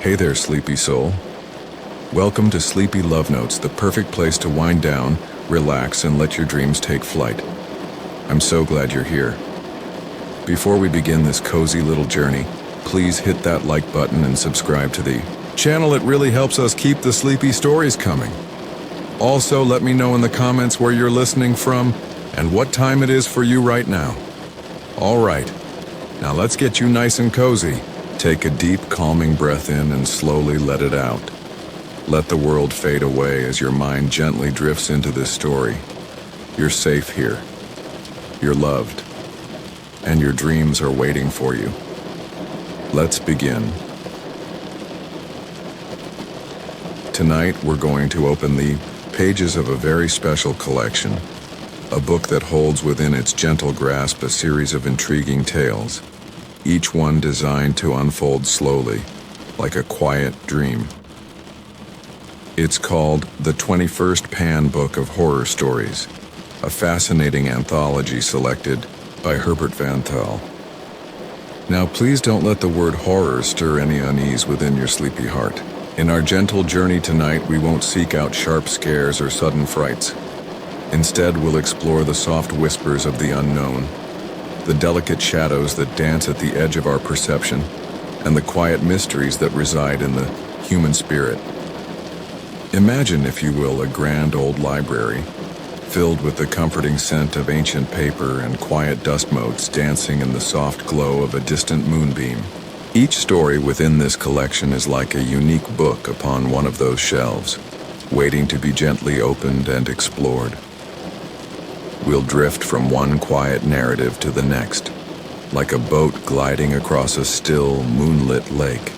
Hey there, sleepy soul. Welcome to Sleepy Love Notes, the perfect place to wind down, relax, and let your dreams take flight. I'm so glad you're here. Before we begin this cozy little journey, please hit that like button and subscribe to the channel. It really helps us keep the sleepy stories coming. Also, let me know in the comments where you're listening from and what time it is for you right now. All right, now let's get you nice and cozy. Take a deep, calming breath in and slowly let it out. Let the world fade away as your mind gently drifts into this story. You're safe here. You're loved. And your dreams are waiting for you. Let's begin. Tonight, we're going to open the pages of a very special collection, a book that holds within its gentle grasp a series of intriguing tales, each one designed to unfold slowly, like a quiet dream. It's called The 21st Pan Book of Horror Stories, a fascinating anthology selected by Herbert Van Thal. Now please don't let the word horror stir any unease within your sleepy heart. In our gentle journey tonight, we won't seek out sharp scares or sudden frights. Instead, we'll explore the soft whispers of the unknown, the delicate shadows that dance at the edge of our perception, and the quiet mysteries that reside in the human spirit. Imagine, if you will, a grand old library, filled with the comforting scent of ancient paper and quiet dust motes dancing in the soft glow of a distant moonbeam. Each story within this collection is like a unique book upon one of those shelves, waiting to be gently opened and explored. We'll drift from one quiet narrative to the next, like a boat gliding across a still, moonlit lake,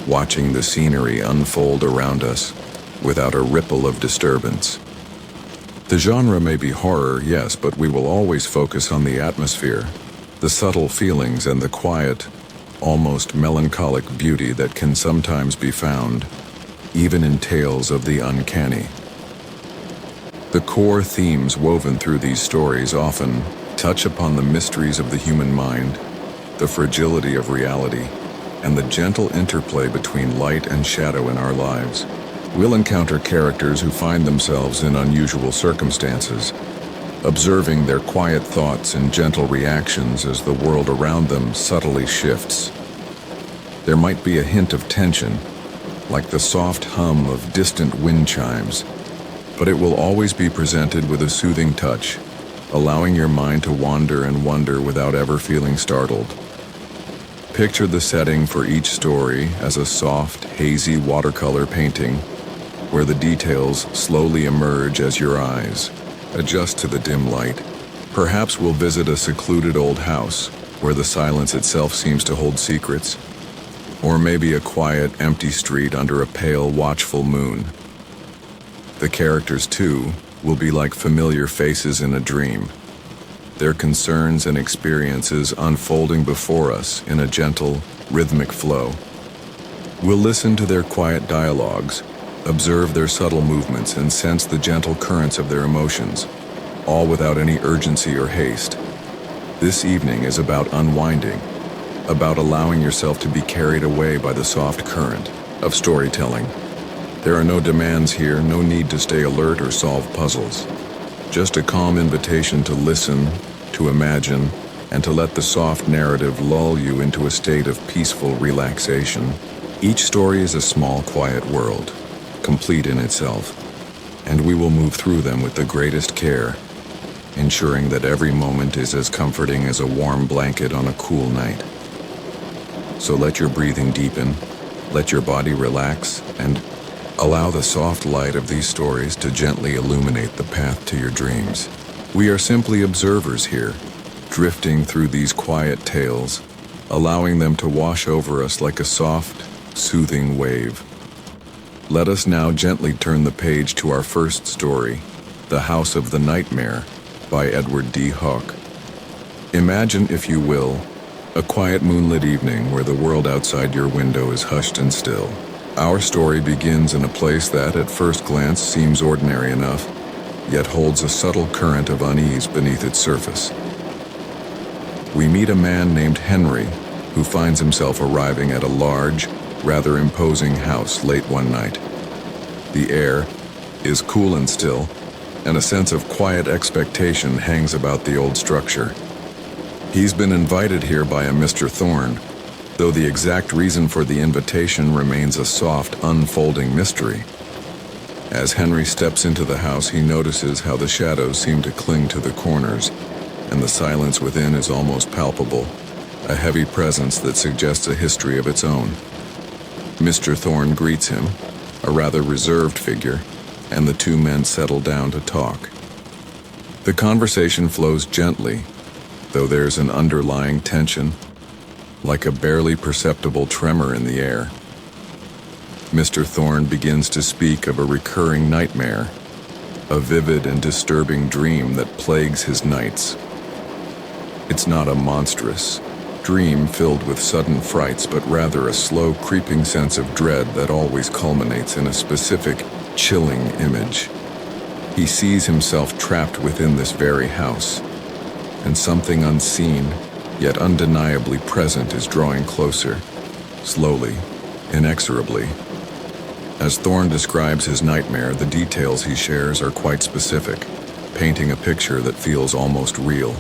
watching the scenery unfold around us without a ripple of disturbance. The genre may be horror, yes, but we will always focus on the atmosphere, the subtle feelings, and the quiet, almost melancholic beauty that can sometimes be found, even in tales of the uncanny. The core themes woven through these stories often touch upon the mysteries of the human mind, the fragility of reality, and the gentle interplay between light and shadow in our lives. We'll encounter characters who find themselves in unusual circumstances, observing their quiet thoughts and gentle reactions as the world around them subtly shifts. There might be a hint of tension, like the soft hum of distant wind chimes, but it will always be presented with a soothing touch, allowing your mind to wander and wonder without ever feeling startled. Picture the setting for each story as a soft, hazy watercolor painting, where the details slowly emerge as your eyes adjust to the dim light. Perhaps we'll visit a secluded old house, where the silence itself seems to hold secrets, or maybe a quiet, empty street under a pale, watchful moon. The characters, too, will be like familiar faces in a dream, their concerns and experiences unfolding before us in a gentle, rhythmic flow. We'll listen to their quiet dialogues, observe their subtle movements, and sense the gentle currents of their emotions, all without any urgency or haste. This evening is about unwinding, about allowing yourself to be carried away by the soft current of storytelling. There are no demands here, no need to stay alert or solve puzzles. Just a calm invitation to listen, to imagine, and to let the soft narrative lull you into a state of peaceful relaxation. Each story is a small, quiet world, complete in itself, and we will move through them with the greatest care, ensuring that every moment is as comforting as a warm blanket on a cool night. So let your breathing deepen, let your body relax, and allow the soft light of these stories to gently illuminate the path to your dreams. We are simply observers here, drifting through these quiet tales, allowing them to wash over us like a soft, soothing wave. Let us now gently turn the page to our first story, The House of the Nightmare, by Edward D. Hawke. Imagine, if you will, a quiet moonlit evening where the world outside your window is hushed and still. Our story begins in a place that, at first glance, seems ordinary enough, yet holds a subtle current of unease beneath its surface. We meet a man named Henry, who finds himself arriving at a large, rather imposing house late one night. The air is cool and still, and a sense of quiet expectation hangs about the old structure. He's been invited here by a Mr. Thorne, though the exact reason for the invitation remains a soft, unfolding mystery. As Henry steps into the house, he notices how the shadows seem to cling to the corners, and the silence within is almost palpable, a heavy presence that suggests a history of its own. Mr. Thorne greets him, a rather reserved figure, and the two men settle down to talk. The conversation flows gently, though there's an underlying tension, like a barely perceptible tremor in the air. Mr. Thorne begins to speak of a recurring nightmare, a vivid and disturbing dream that plagues his nights. It's not a monstrous dream filled with sudden frights, but rather a slow, creeping sense of dread that always culminates in a specific, chilling image. He sees himself trapped within this very house, and something unseen, yet undeniably present, is drawing closer, slowly, inexorably. As Thorne describes his nightmare, the details he shares are quite specific, painting a picture that feels almost real.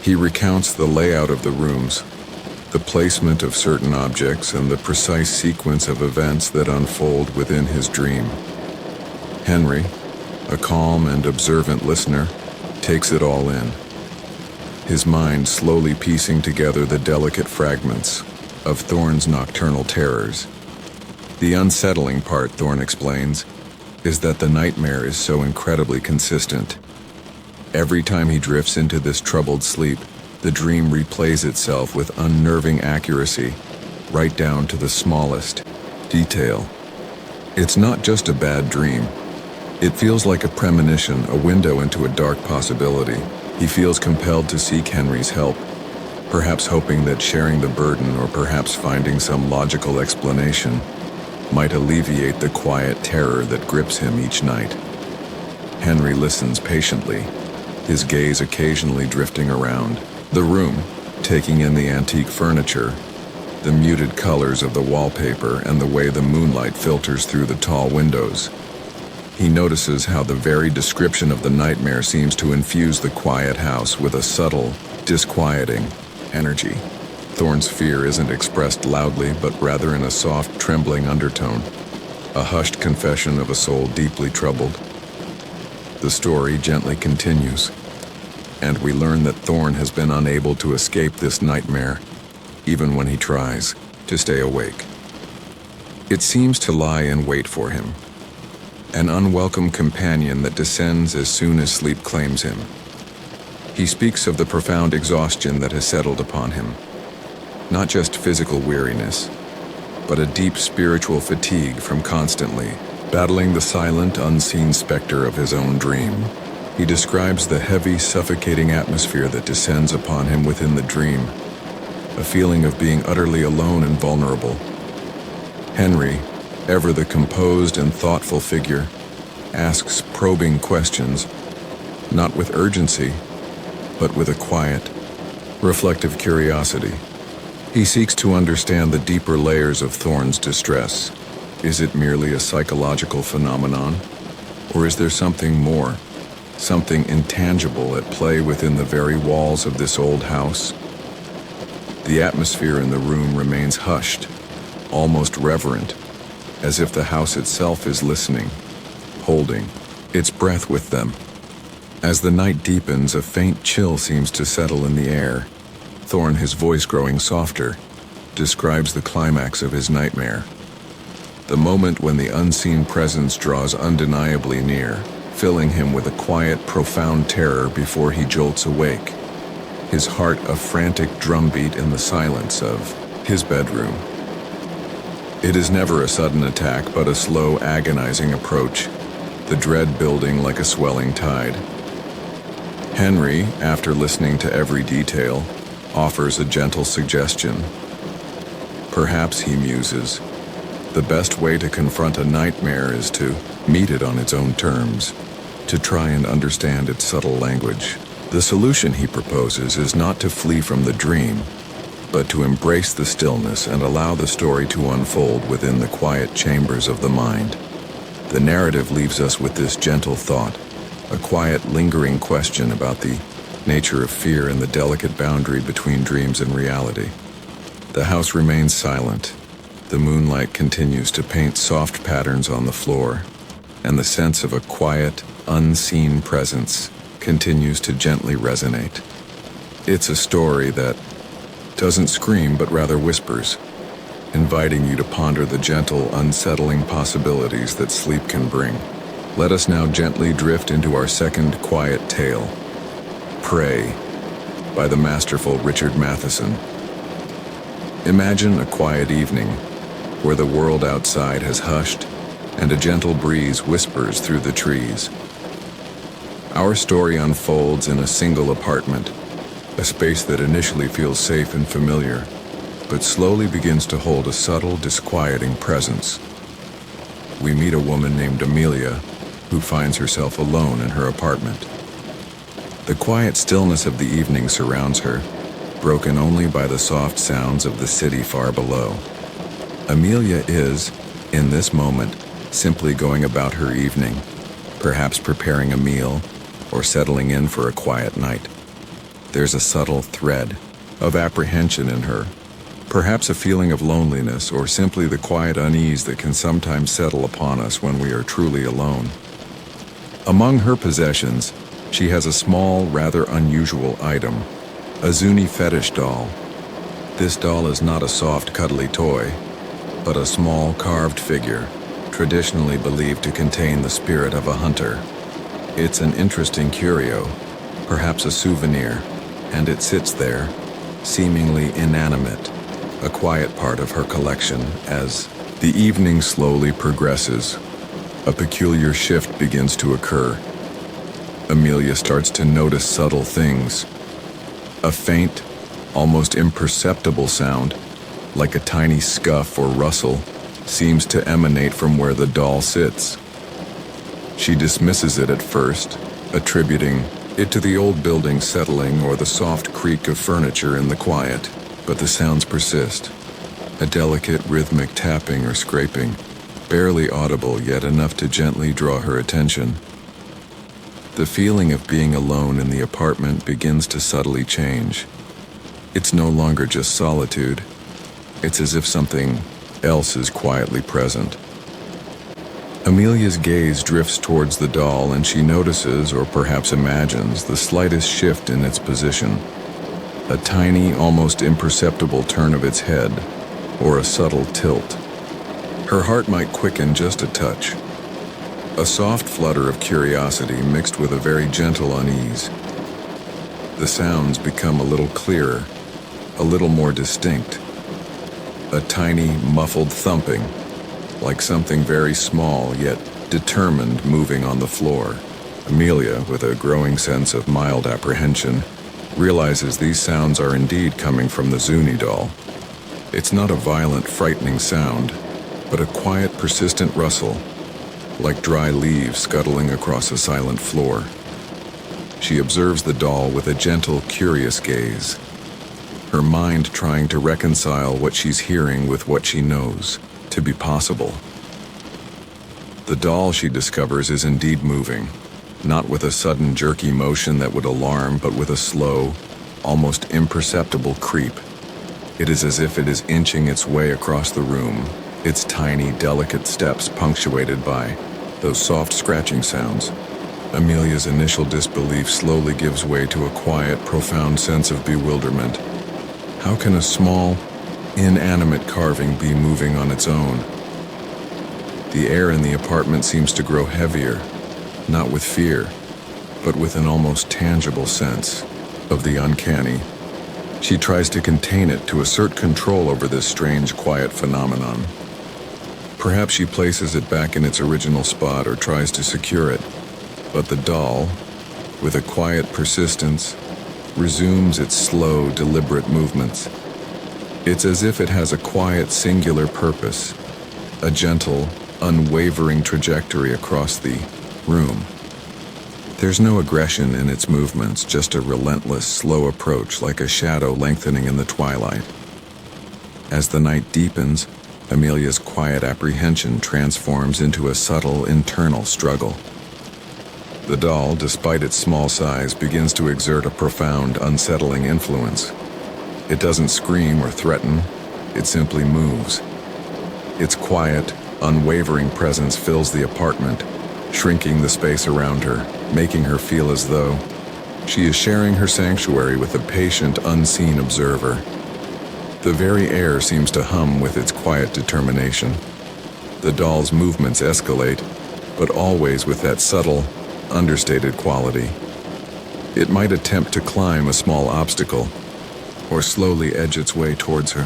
He recounts the layout of the rooms, the placement of certain objects, and the precise sequence of events that unfold within his dream. Henry, a calm and observant listener, takes it all in, his mind slowly piecing together the delicate fragments of Thorne's nocturnal terrors. The unsettling part, Thorne explains, is that the nightmare is so incredibly consistent. Every time he drifts into this troubled sleep, the dream replays itself with unnerving accuracy, right down to the smallest detail. It's not just a bad dream. It feels like a premonition, a window into a dark possibility. He feels compelled to seek Henry's help, perhaps hoping that sharing the burden, or perhaps finding some logical explanation, might alleviate the quiet terror that grips him each night. Henry listens patiently, his gaze occasionally drifting around the room, taking in the antique furniture, the muted colors of the wallpaper, and the way the moonlight filters through the tall windows. He notices how the very description of the nightmare seems to infuse the quiet house with a subtle, disquieting energy. Thorne's fear isn't expressed loudly, but rather in a soft, trembling undertone, a hushed confession of a soul deeply troubled. The story gently continues, and we learn that Thorne has been unable to escape this nightmare, even when he tries to stay awake. It seems to lie in wait for him, an unwelcome companion that descends as soon as sleep claims him. He speaks of the profound exhaustion that has settled upon him, not just physical weariness, but a deep spiritual fatigue from constantly battling the silent, unseen specter of his own dream. He describes the heavy, suffocating atmosphere that descends upon him within the dream, a feeling of being utterly alone and vulnerable. Henry, ever the composed and thoughtful figure, asks probing questions, not with urgency, but with a quiet, reflective curiosity. He seeks to understand the deeper layers of Thorne's distress. Is it merely a psychological phenomenon? Or is there something more, something intangible at play within the very walls of this old house? The atmosphere in the room remains hushed, almost reverent, as if the house itself is listening, holding its breath with them. As the night deepens, a faint chill seems to settle in the air. Thorne, his voice growing softer, describes the climax of his nightmare. The moment when the unseen presence draws undeniably near, filling him with a quiet, profound terror before he jolts awake, his heart a frantic drumbeat in the silence of his bedroom. It is never a sudden attack, but a slow, agonizing approach, the dread building like a swelling tide. Henry, after listening to every detail, offers a gentle suggestion. Perhaps, he muses, the best way to confront a nightmare is to meet it on its own terms, to try and understand its subtle language. The solution, he proposes, is not to flee from the dream, but to embrace the stillness and allow the story to unfold within the quiet chambers of the mind. The narrative leaves us with this gentle thought, a quiet, lingering question about the nature of fear and the delicate boundary between dreams and reality. The house remains silent. The moonlight continues to paint soft patterns on the floor, and the sense of a quiet, unseen presence continues to gently resonate. It's a story that doesn't scream but rather whispers, inviting you to ponder the gentle, unsettling possibilities that sleep can bring. Let us now gently drift into our second quiet tale, Prey, by the masterful Richard Matheson. Imagine a quiet evening where the world outside has hushed and a gentle breeze whispers through the trees. Our story unfolds in a single apartment, a space that initially feels safe and familiar, but slowly begins to hold a subtle, disquieting presence. We meet a woman named Amelia, who finds herself alone in her apartment. The quiet stillness of the evening surrounds her, broken only by the soft sounds of the city far below. Amelia is, in this moment, simply going about her evening, perhaps preparing a meal or settling in for a quiet night. There's a subtle thread of apprehension in her, perhaps a feeling of loneliness or simply the quiet unease that can sometimes settle upon us when we are truly alone. Among her possessions, she has a small, rather unusual item, a Zuni fetish doll. This doll is not a soft, cuddly toy, but a small, carved figure, traditionally believed to contain the spirit of a hunter. It's an interesting curio, perhaps a souvenir, and it sits there, seemingly inanimate, a quiet part of her collection. As the evening slowly progresses, a peculiar shift begins to occur. Amelia starts to notice subtle things. A faint, almost imperceptible sound, like a tiny scuff or rustle, seems to emanate from where the doll sits. She dismisses it at first, attributing it to the old building settling or the soft creak of furniture in the quiet, but the sounds persist. A delicate rhythmic tapping or scraping, barely audible yet enough to gently draw her attention. The feeling of being alone in the apartment begins to subtly change. It's no longer just solitude. It's as if something else is quietly present. Amelia's gaze drifts towards the doll and she notices, or perhaps imagines, the slightest shift in its position. A tiny, almost imperceptible turn of its head, or a subtle tilt. Her heart might quicken just a touch. A soft flutter of curiosity mixed with a very gentle unease. The sounds become a little clearer, a little more distinct. A tiny, muffled thumping, like something very small yet determined moving on the floor. Amelia, with a growing sense of mild apprehension, realizes these sounds are indeed coming from the Zuni doll. It's not a violent, frightening sound, but a quiet, persistent rustle, like dry leaves scuttling across a silent floor. She observes the doll with a gentle, curious gaze, her mind trying to reconcile what she's hearing with what she knows to be possible. The doll, she discovers, is indeed moving, not with a sudden jerky motion that would alarm, but with a slow, almost imperceptible creep. It is as if it is inching its way across the room, its tiny, delicate steps punctuated by those soft scratching sounds. Amelia's initial disbelief slowly gives way to a quiet, profound sense of bewilderment. How can a small, inanimate carving be moving on its own? The air in the apartment seems to grow heavier, not with fear, but with an almost tangible sense of the uncanny. She tries to contain it, to assert control over this strange, quiet phenomenon. Perhaps she places it back in its original spot or tries to secure it, but the doll, with a quiet persistence, resumes its slow, deliberate movements. It's as if it has a quiet, singular purpose, a gentle, unwavering trajectory across the room. There's no aggression in its movements, just a relentless, slow approach like a shadow lengthening in the twilight. As the night deepens, Amelia's quiet apprehension transforms into a subtle internal struggle. The doll, despite its small size, begins to exert a profound, unsettling influence. It doesn't scream or threaten, it simply moves. Its quiet, unwavering presence fills the apartment, shrinking the space around her, making her feel as though she is sharing her sanctuary with a patient, unseen observer. The very air seems to hum with its quiet determination. The doll's movements escalate, but always with that subtle, understated quality. It might attempt to climb a small obstacle, or slowly edge its way towards her.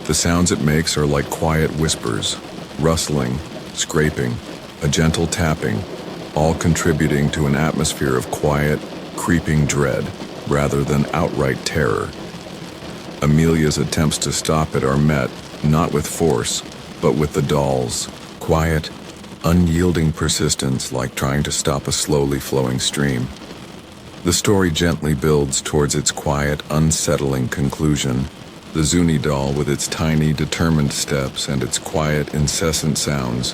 The sounds it makes are like quiet whispers, rustling, scraping, a gentle tapping, all contributing to an atmosphere of quiet, creeping dread, rather than outright terror. Amelia's attempts to stop it are met, not with force, but with the doll's quiet, unyielding persistence, like trying to stop a slowly flowing stream. The story gently builds towards its quiet, unsettling conclusion. The Zuni doll, with its tiny, determined steps and its quiet, incessant sounds,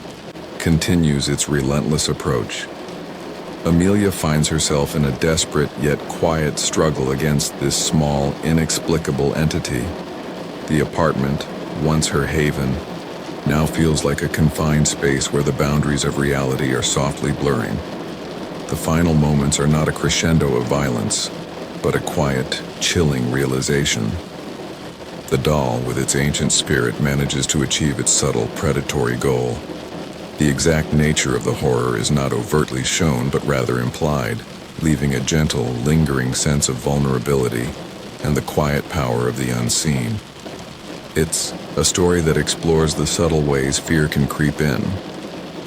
continues its relentless approach. Amelia finds herself in a desperate yet quiet struggle against this small, inexplicable entity. The apartment, once her haven, now feels like a confined space where the boundaries of reality are softly blurring. The final moments are not a crescendo of violence, but a quiet, chilling realization. The doll, with its ancient spirit, manages to achieve its subtle, predatory goal. The exact nature of the horror is not overtly shown, but rather implied, leaving a gentle, lingering sense of vulnerability and the quiet power of the unseen. It's a story that explores the subtle ways fear can creep in,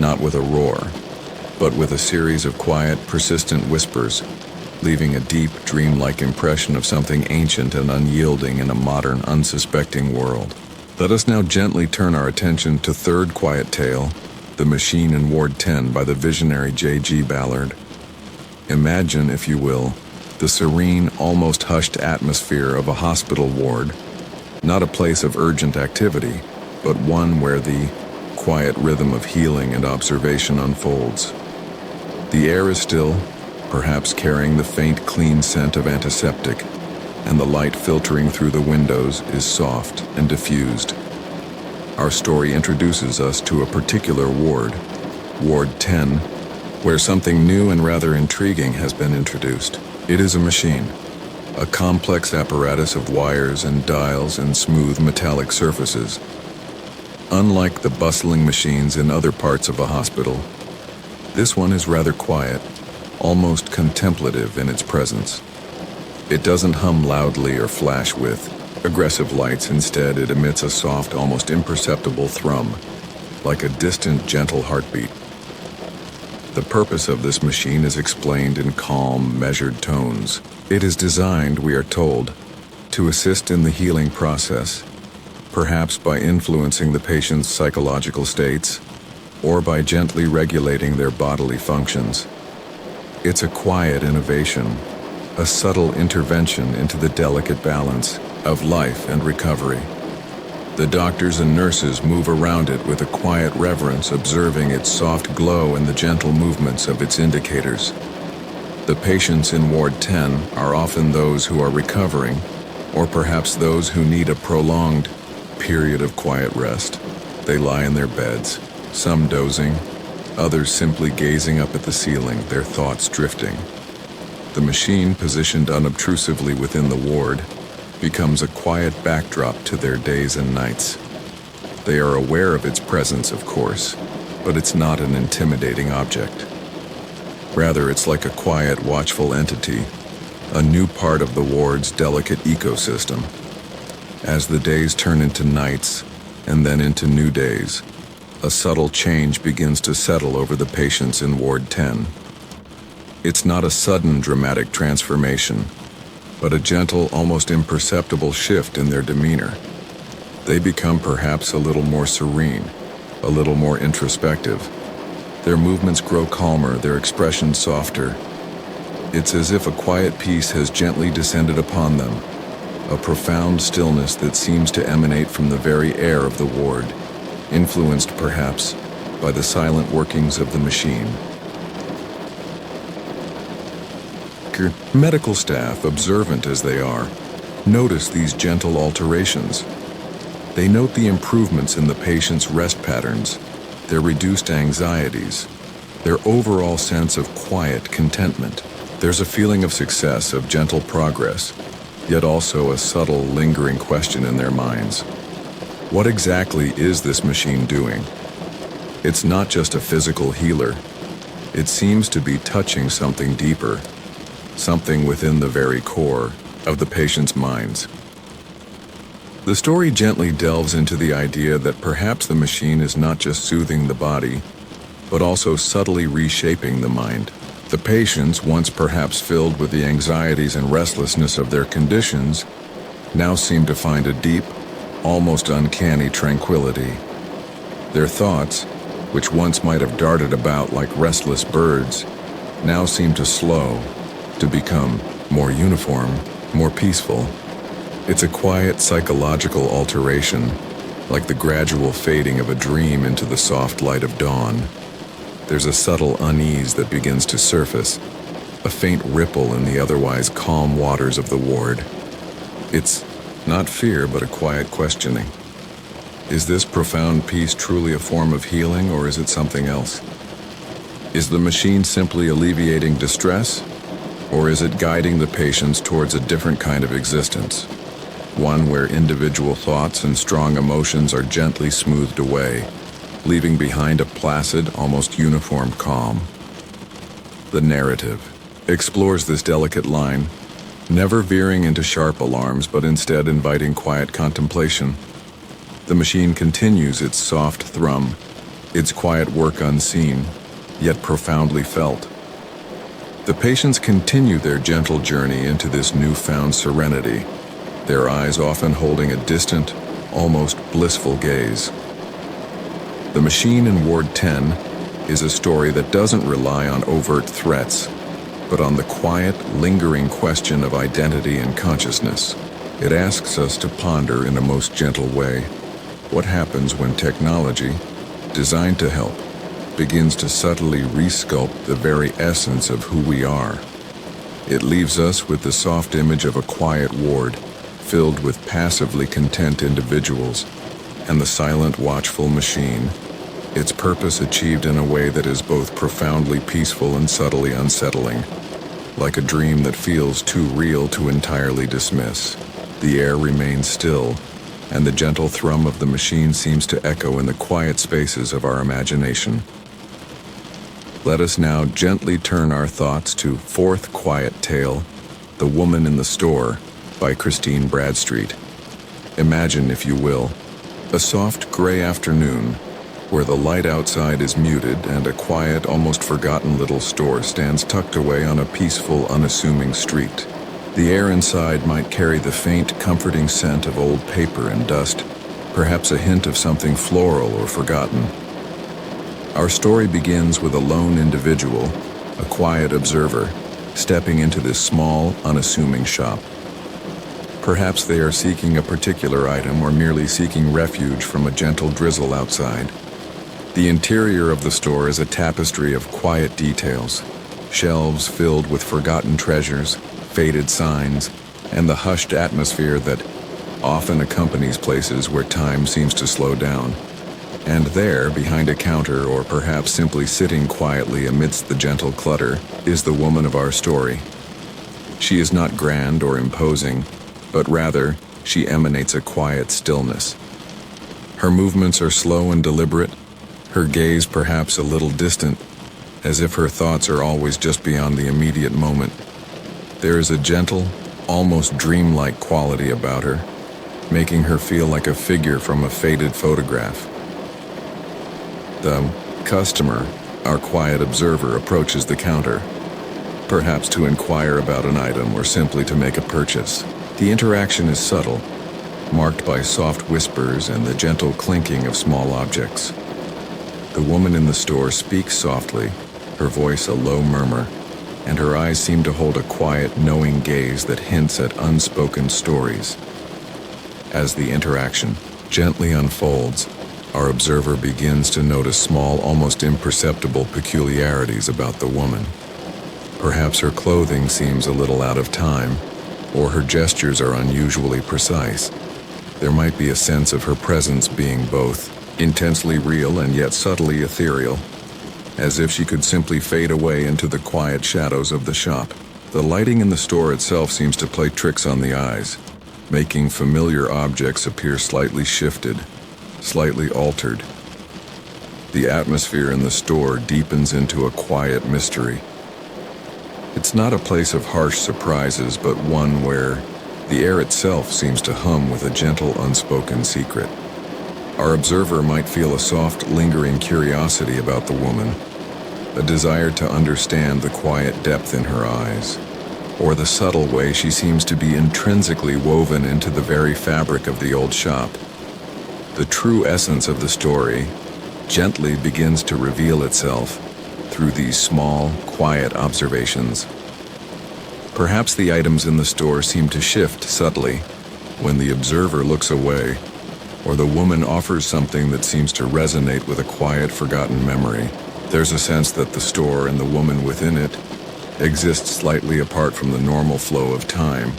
not with a roar, but with a series of quiet, persistent whispers, leaving a deep, dreamlike impression of something ancient and unyielding in a modern, unsuspecting world. Let us now gently turn our attention to third quiet tale, The Machine in Ward 10 by the visionary J.G. Ballard. Imagine, if you will, the serene, almost hushed atmosphere of a hospital ward, not a place of urgent activity, but one where the quiet rhythm of healing and observation unfolds. The air is still, perhaps carrying the faint, clean scent of antiseptic, and the light filtering through the windows is soft and diffused. Our story introduces us to a particular ward, Ward 10, where something new and rather intriguing has been introduced. It is a machine, a complex apparatus of wires and dials and smooth metallic surfaces. Unlike the bustling machines in other parts of a hospital, this one is rather quiet, almost contemplative in its presence. It doesn't hum loudly or flash with aggressive lights. Instead, it emits a soft, almost imperceptible thrum, like a distant, gentle heartbeat. The purpose of this machine is explained in calm, measured tones. It is designed, we are told, to assist in the healing process, perhaps by influencing the patient's psychological states, or by gently regulating their bodily functions. It's a quiet innovation, a subtle intervention into the delicate balance of life and recovery. The doctors and nurses move around it with a quiet reverence, observing its soft glow and the gentle movements of its indicators. The patients in Ward 10 are often those who are recovering, or perhaps those who need a prolonged period of quiet rest. They lie in their beds, some dozing, others simply gazing up at the ceiling, their thoughts drifting. The machine, positioned unobtrusively within the ward, becomes a quiet backdrop to their days and nights. They are aware of its presence, of course, but it's not an intimidating object. Rather, it's like a quiet, watchful entity, a new part of the ward's delicate ecosystem. As the days turn into nights, and then into new days, a subtle change begins to settle over the patients in Ward 10. It's not a sudden, dramatic transformation, but a gentle, almost imperceptible shift in their demeanor. They become perhaps a little more serene, a little more introspective. Their movements grow calmer, their expressions softer. It's as if a quiet peace has gently descended upon them, a profound stillness that seems to emanate from the very air of the ward, influenced perhaps by the silent workings of the machine. Medical staff, observant as they are, notice these gentle alterations. They note the improvements in the patient's rest patterns, their reduced anxieties, their overall sense of quiet contentment. There's a feeling of success, of gentle progress, yet also a subtle, lingering question in their minds. What exactly is this machine doing? It's not just a physical healer. It seems to be touching something deeper, something within the very core of the patient's minds. The story gently delves into the idea that perhaps the machine is not just soothing the body, but also subtly reshaping the mind. The patients, once perhaps filled with the anxieties and restlessness of their conditions, now seem to find a deep, almost uncanny tranquility. Their thoughts, which once might have darted about like restless birds, now seem to slow, to become more uniform, more peaceful. It's a quiet psychological alteration, like the gradual fading of a dream into the soft light of dawn. There's a subtle unease that begins to surface, a faint ripple in the otherwise calm waters of the ward. It's not fear, but a quiet questioning. Is this profound peace truly a form of healing, or is it something else? Is the machine simply alleviating distress, or is it guiding the patients towards a different kind of existence? One where individual thoughts and strong emotions are gently smoothed away, leaving behind a placid, almost uniform calm. The narrative explores this delicate line, never veering into sharp alarms, but instead inviting quiet contemplation. The machine continues its soft thrum, its quiet work unseen, yet profoundly felt. The patients continue their gentle journey into this newfound serenity, their eyes often holding a distant, almost blissful gaze. The Machine in Ward 10 is a story that doesn't rely on overt threats, but on the quiet, lingering question of identity and consciousness. It asks us to ponder in a most gentle way what happens when technology, designed to help, begins to subtly resculpt the very essence of who we are. It leaves us with the soft image of a quiet ward filled with passively content individuals, and the silent, watchful machine, its purpose achieved in a way that is both profoundly peaceful and subtly unsettling, like a dream that feels too real to entirely dismiss. The air remains still, and the gentle thrum of the machine seems to echo in the quiet spaces of our imagination. Let us now gently turn our thoughts to fourth quiet tale, The Woman in the Store, by Christine Bradstreet. Imagine, if you will, a soft gray afternoon where the light outside is muted and a quiet, almost forgotten little store stands tucked away on a peaceful, unassuming street. The air inside might carry the faint, comforting scent of old paper and dust, perhaps a hint of something floral or forgotten. Our story begins with a lone individual, a quiet observer, stepping into this small, unassuming shop. Perhaps they are seeking a particular item or merely seeking refuge from a gentle drizzle outside. The interior of the store is a tapestry of quiet details, shelves filled with forgotten treasures, faded signs, and the hushed atmosphere that often accompanies places where time seems to slow down. And there, behind a counter or perhaps simply sitting quietly amidst the gentle clutter, is the woman of our story. She is not grand or imposing, but rather, she emanates a quiet stillness. Her movements are slow and deliberate, her gaze perhaps a little distant, as if her thoughts are always just beyond the immediate moment. There is a gentle, almost dreamlike quality about her, making her feel like a figure from a faded photograph. The customer, our quiet observer, approaches the counter, perhaps to inquire about an item or simply to make a purchase. The interaction is subtle, marked by soft whispers and the gentle clinking of small objects. The woman in the store speaks softly, her voice a low murmur, and her eyes seem to hold a quiet, knowing gaze that hints at unspoken stories. As the interaction gently unfolds, our observer begins to notice small, almost imperceptible peculiarities about the woman. Perhaps her clothing seems a little out of time, or her gestures are unusually precise. There might be a sense of her presence being both intensely real and yet subtly ethereal, as if she could simply fade away into the quiet shadows of the shop. The lighting in the store itself seems to play tricks on the eyes, making familiar objects appear slightly shifted, slightly altered. The atmosphere in the store deepens into a quiet mystery. It's not a place of harsh surprises, but one where the air itself seems to hum with a gentle, unspoken secret. Our observer might feel a soft, lingering curiosity about the woman, a desire to understand the quiet depth in her eyes, or the subtle way she seems to be intrinsically woven into the very fabric of the old shop. The true essence of the story gently begins to reveal itself through these small, quiet observations. Perhaps the items in the store seem to shift subtly when the observer looks away, or the woman offers something that seems to resonate with a quiet, forgotten memory. There's a sense that the store and the woman within it exist slightly apart from the normal flow of time,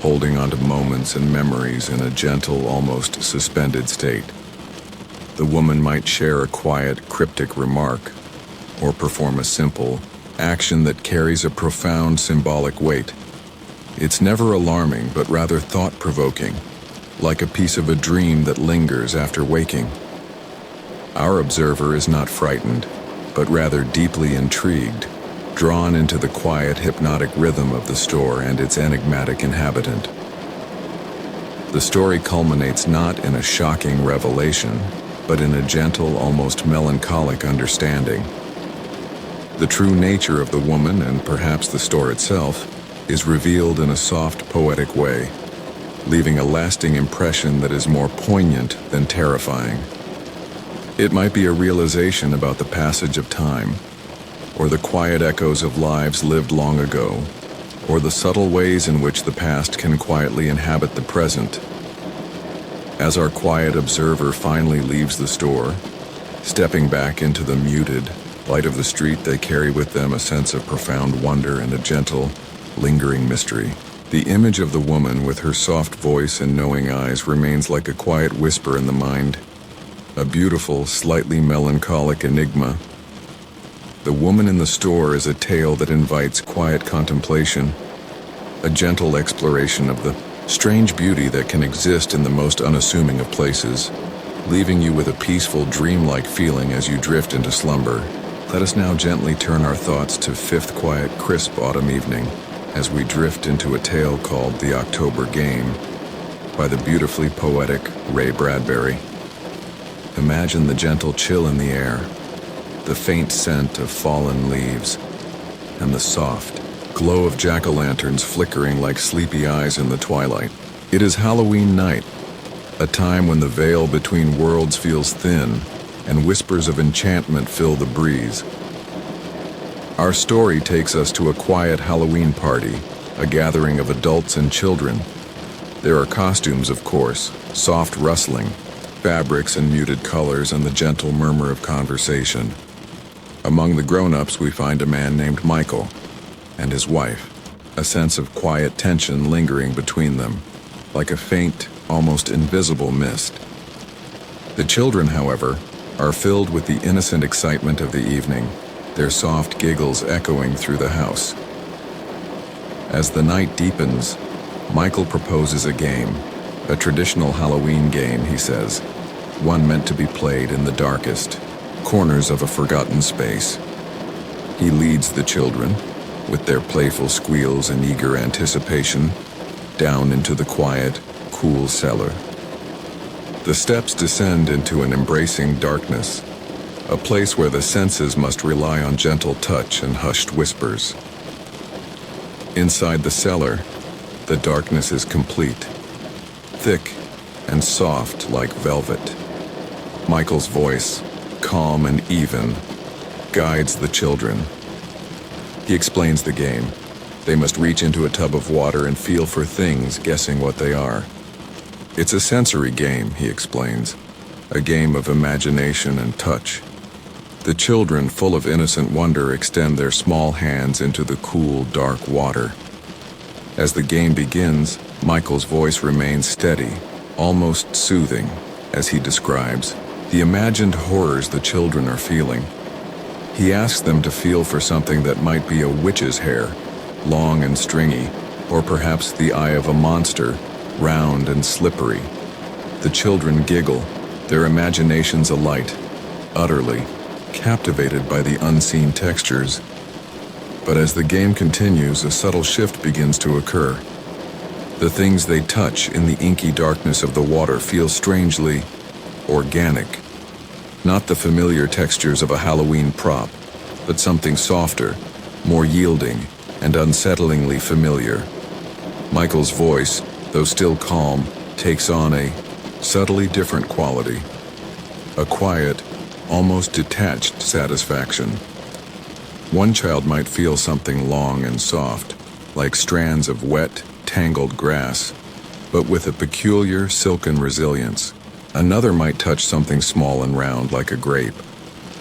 holding onto moments and memories in a gentle, almost suspended state. The woman might share a quiet, cryptic remark, or perform a simple action that carries a profound symbolic weight. It's never alarming, but rather thought-provoking, like a piece of a dream that lingers after waking. Our observer is not frightened, but rather deeply intrigued, drawn into the quiet, hypnotic rhythm of the store and its enigmatic inhabitant. The story culminates not in a shocking revelation, but in a gentle, almost melancholic understanding. The true nature of the woman, and perhaps the store itself, is revealed in a soft, poetic way, leaving a lasting impression that is more poignant than terrifying. It might be a realization about the passage of time, or the quiet echoes of lives lived long ago, or the subtle ways in which the past can quietly inhabit the present. As our quiet observer finally leaves the store, stepping back into the muted light of the street, they carry with them a sense of profound wonder and a gentle, lingering mystery. The image of the woman with her soft voice and knowing eyes remains like a quiet whisper in the mind, a beautiful, slightly melancholic enigma. The woman in the store is a tale that invites quiet contemplation, a gentle exploration of the strange beauty that can exist in the most unassuming of places, leaving you with a peaceful, dreamlike feeling as you drift into slumber. Let us now gently turn our thoughts to fifth quiet, crisp autumn evening as we drift into a tale called The October Game by the beautifully poetic Ray Bradbury. Imagine the gentle chill in the air, the faint scent of fallen leaves, and the soft glow of jack-o'-lanterns flickering like sleepy eyes in the twilight. It is Halloween night, a time when the veil between worlds feels thin and whispers of enchantment fill the breeze. Our story takes us to a quiet Halloween party, a gathering of adults and children. There are costumes, of course, soft rustling, fabrics and muted colors, and the gentle murmur of conversation. Among the grown-ups, we find a man named Michael and his wife, a sense of quiet tension lingering between them, like a faint, almost invisible mist. The children, however, are filled with the innocent excitement of the evening, their soft giggles echoing through the house. As the night deepens, Michael proposes a game, a traditional Halloween game, he says, one meant to be played in the darkest corners of a forgotten space. He leads the children, with their playful squeals and eager anticipation, down into the quiet, cool cellar. The steps descend into an embracing darkness, a place where the senses must rely on gentle touch and hushed whispers. Inside the cellar, the darkness is complete, thick and soft like velvet. Michael's voice, calm and even, guides the children. He explains the game. They must reach into a tub of water and feel for things, guessing what they are. It's a sensory game, he explains, a game of imagination and touch. The children, full of innocent wonder, extend their small hands into the cool, dark water. As the game begins, Michael's voice remains steady, almost soothing, as he describes the imagined horrors the children are feeling. He asks them to feel for something that might be a witch's hair, long and stringy, or perhaps the eye of a monster, round and slippery. The children giggle, their imaginations alight, utterly captivated by the unseen textures. But as the game continues, a subtle shift begins to occur. The things they touch in the inky darkness of the water feel strangely organic. Not the familiar textures of a Halloween prop, but something softer, more yielding, and unsettlingly familiar. Michael's voice, though still calm, takes on a subtly different quality. A quiet, almost detached satisfaction. One child might feel something long and soft, like strands of wet, tangled grass, but with a peculiar silken resilience. Another might touch something small and round like a grape,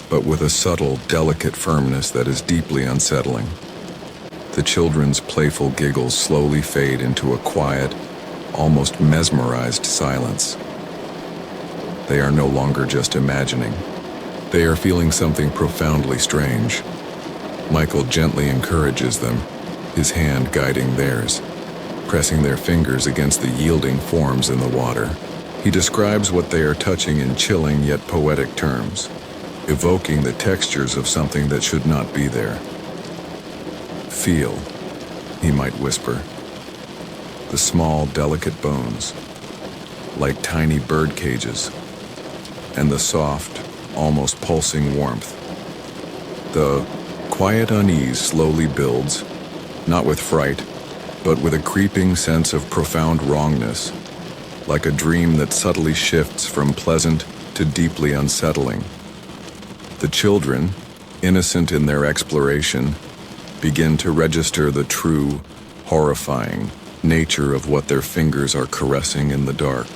but with a subtle, delicate firmness that is deeply unsettling. The children's playful giggles slowly fade into a quiet, almost mesmerized silence. They are no longer just imagining. They are feeling something profoundly strange. Michael gently encourages them, his hand guiding theirs, pressing their fingers against the yielding forms in the water. He describes what they are touching in chilling yet poetic terms, evoking the textures of something that should not be there. Feel, he might whisper, the small, delicate bones, like tiny bird cages, and the soft, almost pulsing warmth. The quiet unease slowly builds, not with fright, but with a creeping sense of profound wrongness, like a dream that subtly shifts from pleasant to deeply unsettling. The children, innocent in their exploration, begin to register the true, horrifying nature of what their fingers are caressing in the dark.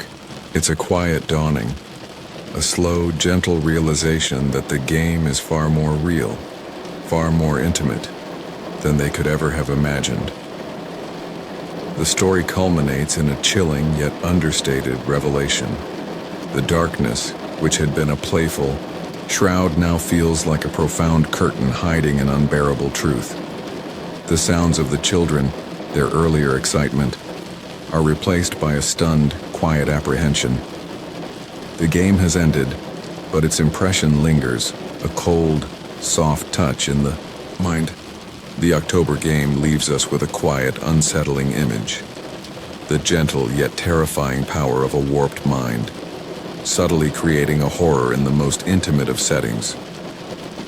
It's a quiet dawning, a slow, gentle realization that the game is far more real, far more intimate than they could ever have imagined. The story culminates in a chilling yet understated revelation. The darkness, which had been a playful shroud, now feels like a profound curtain hiding an unbearable truth. The sounds of the children, their earlier excitement, are replaced by a stunned, quiet apprehension. The game has ended, but its impression lingers, a cold, soft touch in the mind. The October game leaves us with a quiet, unsettling image. The gentle yet terrifying power of a warped mind, subtly creating a horror in the most intimate of settings.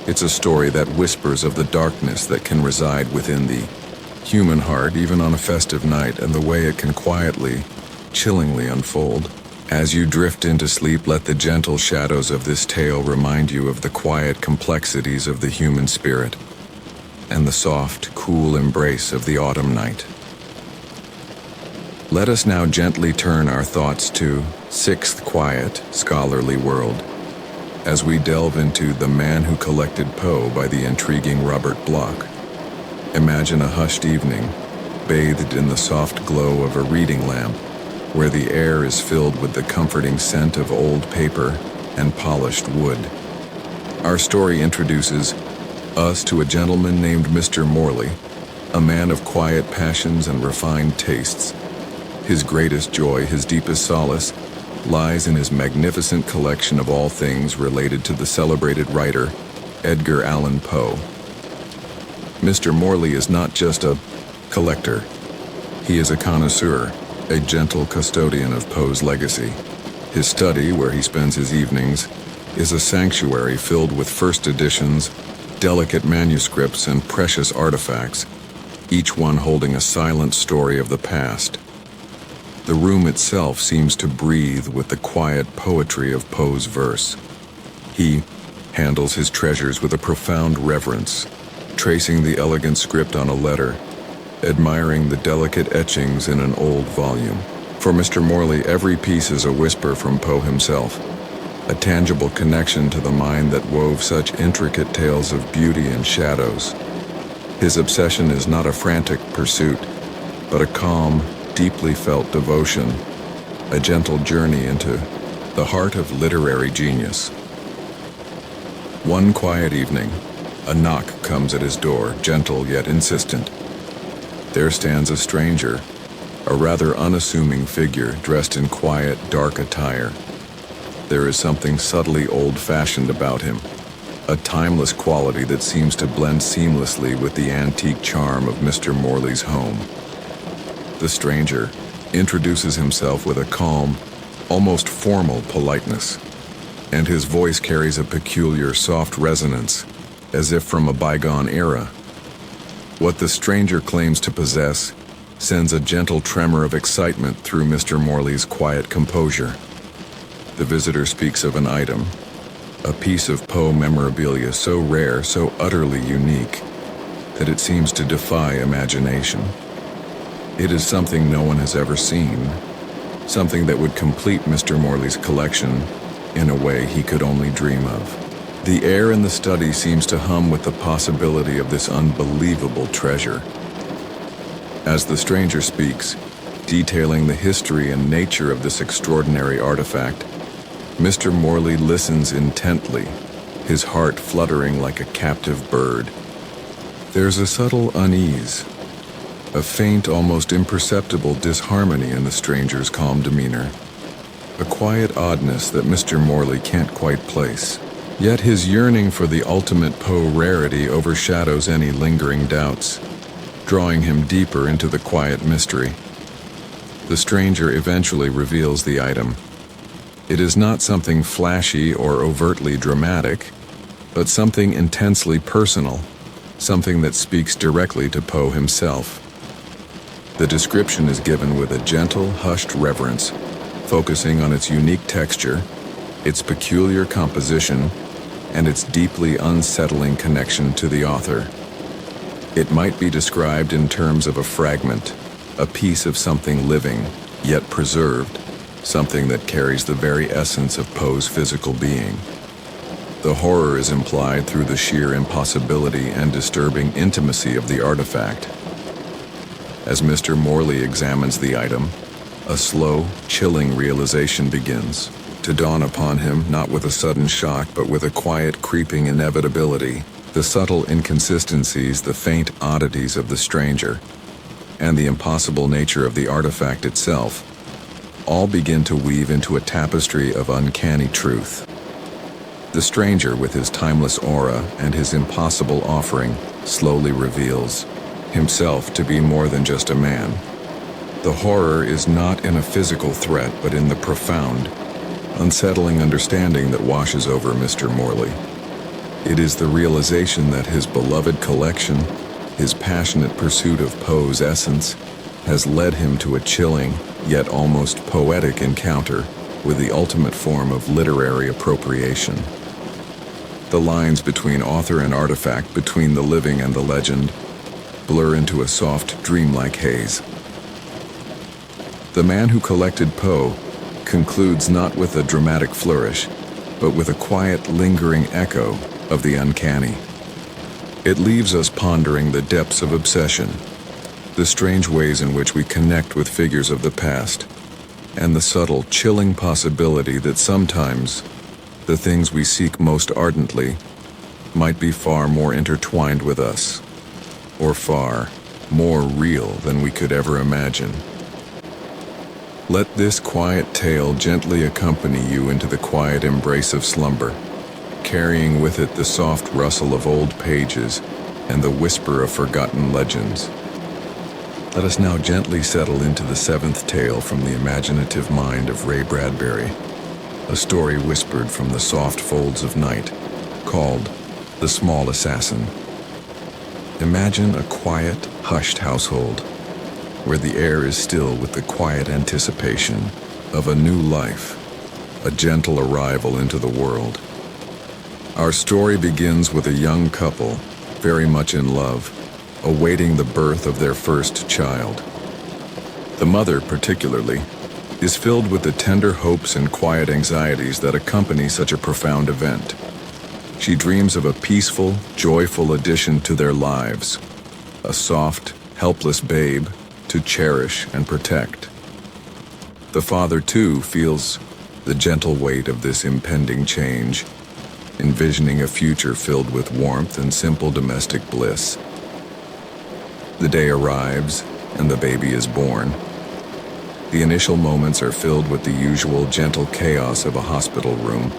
It's a story that whispers of the darkness that can reside within the human heart, even on a festive night, and the way it can quietly, chillingly unfold. As you drift into sleep, let the gentle shadows of this tale remind you of the quiet complexities of the human spirit and the soft, cool embrace of the autumn night. Let us now gently turn our thoughts to Sixth Quiet, Scholarly World, as we delve into The Man Who Collected Poe by the intriguing Robert Bloch. Imagine a hushed evening, bathed in the soft glow of a reading lamp, where the air is filled with the comforting scent of old paper and polished wood. Our story introduces us to a gentleman named Mr. Morley, a man of quiet passions and refined tastes. His greatest joy, his deepest solace, lies in his magnificent collection of all things related to the celebrated writer Edgar Allan Poe. Mr. Morley is not just a collector. He is a connoisseur, a gentle custodian of Poe's legacy. His study, where he spends his evenings, is a sanctuary filled with first editions, delicate manuscripts, and precious artifacts, each one holding a silent story of the past. The room itself seems to breathe with the quiet poetry of Poe's verse. He handles his treasures with a profound reverence, tracing the elegant script on a letter, admiring the delicate etchings in an old volume. For Mr. Morley, every piece is a whisper from Poe himself, a tangible connection to the mind that wove such intricate tales of beauty and shadows. His obsession is not a frantic pursuit, but a calm, deeply felt devotion, a gentle journey into the heart of literary genius. One quiet evening, a knock comes at his door, gentle yet insistent. There stands a stranger, a rather unassuming figure dressed in quiet, dark attire. There is something subtly old-fashioned about him, a timeless quality that seems to blend seamlessly with the antique charm of Mr. Morley's home. The stranger introduces himself with a calm, almost formal politeness, and his voice carries a peculiar, soft resonance, as if from a bygone era. What the stranger claims to possess sends a gentle tremor of excitement through Mr. Morley's quiet composure. The visitor speaks of an item, a piece of Poe memorabilia so rare, so utterly unique, that it seems to defy imagination. It is something no one has ever seen, something that would complete Mr. Morley's collection in a way he could only dream of. The air in the study seems to hum with the possibility of this unbelievable treasure. As the stranger speaks, detailing the history and nature of this extraordinary artifact, Mr. Morley listens intently, his heart fluttering like a captive bird. There's a subtle unease, a faint, almost imperceptible disharmony in the stranger's calm demeanor, a quiet oddness that Mr. Morley can't quite place. Yet his yearning for the ultimate Poe rarity overshadows any lingering doubts, drawing him deeper into the quiet mystery. The stranger eventually reveals the item. It is not something flashy or overtly dramatic, but something intensely personal, something that speaks directly to Poe himself. The description is given with a gentle, hushed reverence, focusing on its unique texture, its peculiar composition, and its deeply unsettling connection to the author. It might be described in terms of a fragment, a piece of something living, yet preserved, something that carries the very essence of Poe's physical being. The horror is implied through the sheer impossibility and disturbing intimacy of the artifact. As Mr. Morley examines the item, a slow, chilling realization begins to dawn upon him, not with a sudden shock, but with a quiet, creeping inevitability. The subtle inconsistencies, the faint oddities of the stranger, and the impossible nature of the artifact itself, all begin to weave into a tapestry of uncanny truth. The stranger, with his timeless aura and his impossible offering, slowly reveals himself to be more than just a man. The horror is not in a physical threat, but in the profound, unsettling understanding that washes over Mr. Morley. It is the realization that his beloved collection, his passionate pursuit of Poe's essence, has led him to a chilling, yet almost poetic encounter with the ultimate form of literary appropriation. The lines between author and artifact, between the living and the legend, blur into a soft, dreamlike haze. The man who collected Poe concludes not with a dramatic flourish, but with a quiet, lingering echo of the uncanny. It leaves us pondering the depths of obsession, the strange ways in which we connect with figures of the past, and the subtle, chilling possibility that sometimes the things we seek most ardently might be far more intertwined with us, or far more real than we could ever imagine. Let this quiet tale gently accompany you into the quiet embrace of slumber, carrying with it the soft rustle of old pages and the whisper of forgotten legends. Let us now gently settle into the seventh tale from the imaginative mind of Ray Bradbury, a story whispered from the soft folds of night, called The Small Assassin. Imagine a quiet, hushed household, where the air is still with the quiet anticipation of a new life, a gentle arrival into the world. Our story begins with a young couple, very much in love, awaiting the birth of their first child. The mother, particularly, is filled with the tender hopes and quiet anxieties that accompany such a profound event. She dreams of a peaceful, joyful addition to their lives, a soft, helpless babe to cherish and protect. The father, too, feels the gentle weight of this impending change, envisioning a future filled with warmth and simple domestic bliss. The day arrives, and the baby is born. The initial moments are filled with the usual gentle chaos of a hospital room,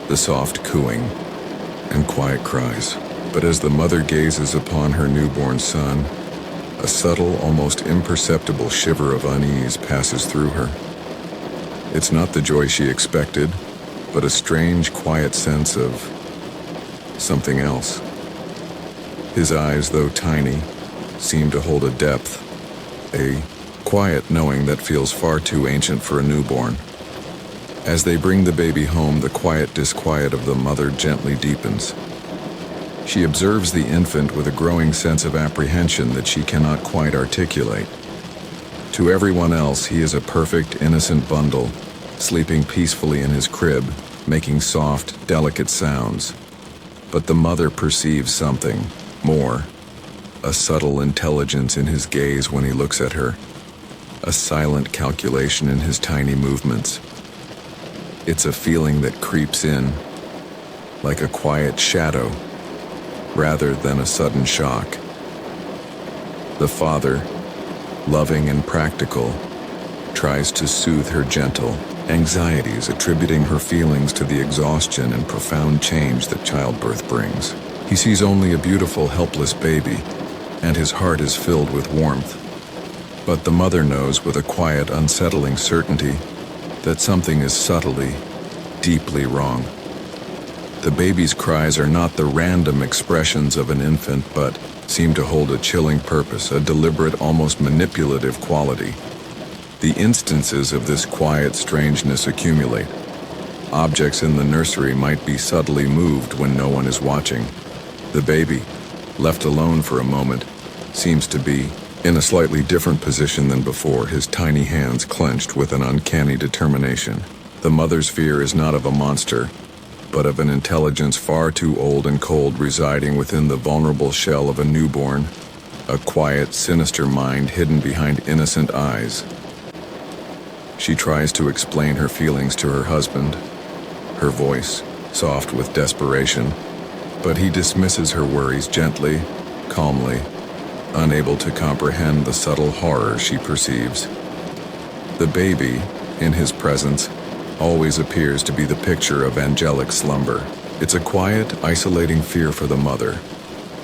the soft cooing and quiet cries. But as the mother gazes upon her newborn son, a subtle, almost imperceptible shiver of unease passes through her. It's not the joy she expected, but a strange, quiet sense of something else. His eyes, though tiny, seem to hold a depth, a quiet knowing that feels far too ancient for a newborn. As they bring the baby home, the quiet disquiet of the mother gently deepens. She observes the infant with a growing sense of apprehension that she cannot quite articulate. To everyone else, he is a perfect, innocent bundle, sleeping peacefully in his crib, making soft, delicate sounds. But the mother perceives something more, a subtle intelligence in his gaze when he looks at her, a silent calculation in his tiny movements. It's a feeling that creeps in, like a quiet shadow, rather than a sudden shock. The father, loving and practical, tries to soothe her gentle anxieties, attributing her feelings to the exhaustion and profound change that childbirth brings. He sees only a beautiful, helpless baby, and his heart is filled with warmth. But the mother knows with a quiet, unsettling certainty that something is subtly, deeply wrong. The baby's cries are not the random expressions of an infant, but seem to hold a chilling purpose, a deliberate, almost manipulative quality. The instances of this quiet strangeness accumulate. Objects in the nursery might be subtly moved when no one is watching. The baby, left alone for a moment, seems to be in a slightly different position than before, his tiny hands clenched with an uncanny determination. The mother's fear is not of a monster, but of an intelligence far too old and cold residing within the vulnerable shell of a newborn, a quiet, sinister mind hidden behind innocent eyes. She tries to explain her feelings to her husband, her voice soft with desperation, but he dismisses her worries gently, calmly, unable to comprehend the subtle horror she perceives. The baby, in his presence, always appears to be the picture of angelic slumber. It's a quiet, isolating fear for the mother,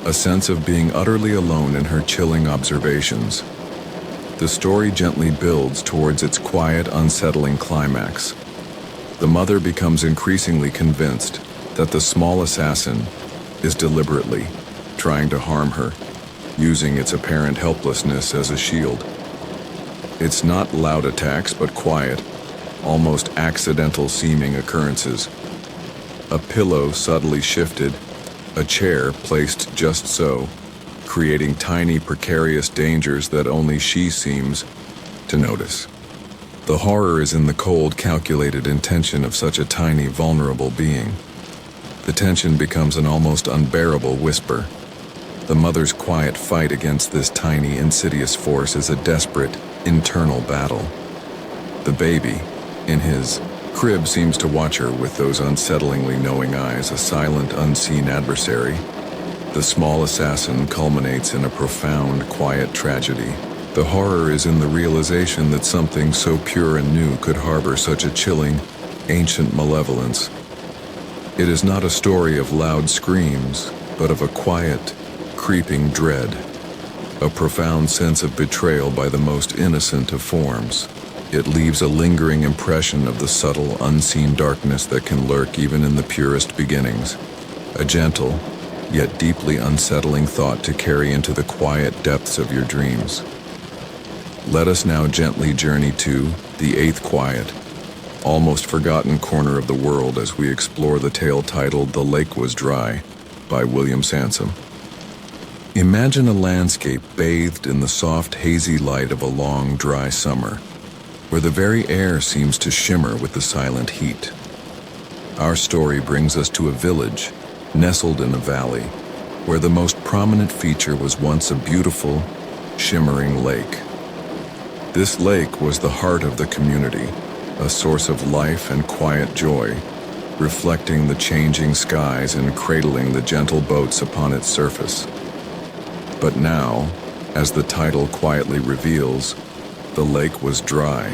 a sense of being utterly alone in her chilling observations. The story gently builds towards its quiet, unsettling climax. The mother becomes increasingly convinced that the small assassin is deliberately trying to harm her, using its apparent helplessness as a shield. It's not loud attacks, but quiet, almost accidental seeming occurrences. A pillow subtly shifted, a chair placed just so, creating tiny, precarious dangers that only she seems to notice. The horror is in the cold, calculated intention of such a tiny, vulnerable being. The tension becomes an almost unbearable whisper. The mother's quiet fight against this tiny, insidious force is a desperate, internal battle. The baby, in his crib, seems to watch her with those unsettlingly knowing eyes, a silent, unseen adversary. The small assassin culminates in a profound, quiet tragedy. The horror is in the realization that something so pure and new could harbor such a chilling, ancient malevolence. It is not a story of loud screams, but of a quiet, creeping dread, a profound sense of betrayal by the most innocent of forms. It leaves a lingering impression of the subtle, unseen darkness that can lurk even in the purest beginnings, a gentle, yet deeply unsettling thought to carry into the quiet depths of your dreams. Let us now gently journey to the eighth quiet, almost forgotten corner of the world as we explore the tale titled The Lake Was Dry by William Sansom. Imagine a landscape bathed in the soft, hazy light of a long, dry summer, where the very air seems to shimmer with the silent heat. Our story brings us to a village, nestled in a valley, where the most prominent feature was once a beautiful, shimmering lake. This lake was the heart of the community, a source of life and quiet joy, reflecting the changing skies and cradling the gentle boats upon its surface. But now, as the title quietly reveals, the lake was dry.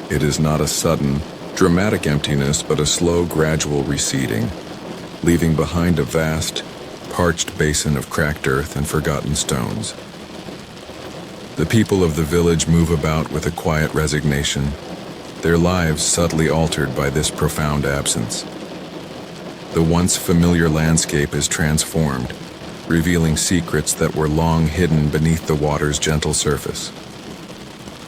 It is not a sudden, dramatic emptiness, but a slow, gradual receding, leaving behind a vast, parched basin of cracked earth and forgotten stones. The people of the village move about with a quiet resignation, their lives subtly altered by this profound absence. The once familiar landscape is transformed, revealing secrets that were long hidden beneath the water's gentle surface.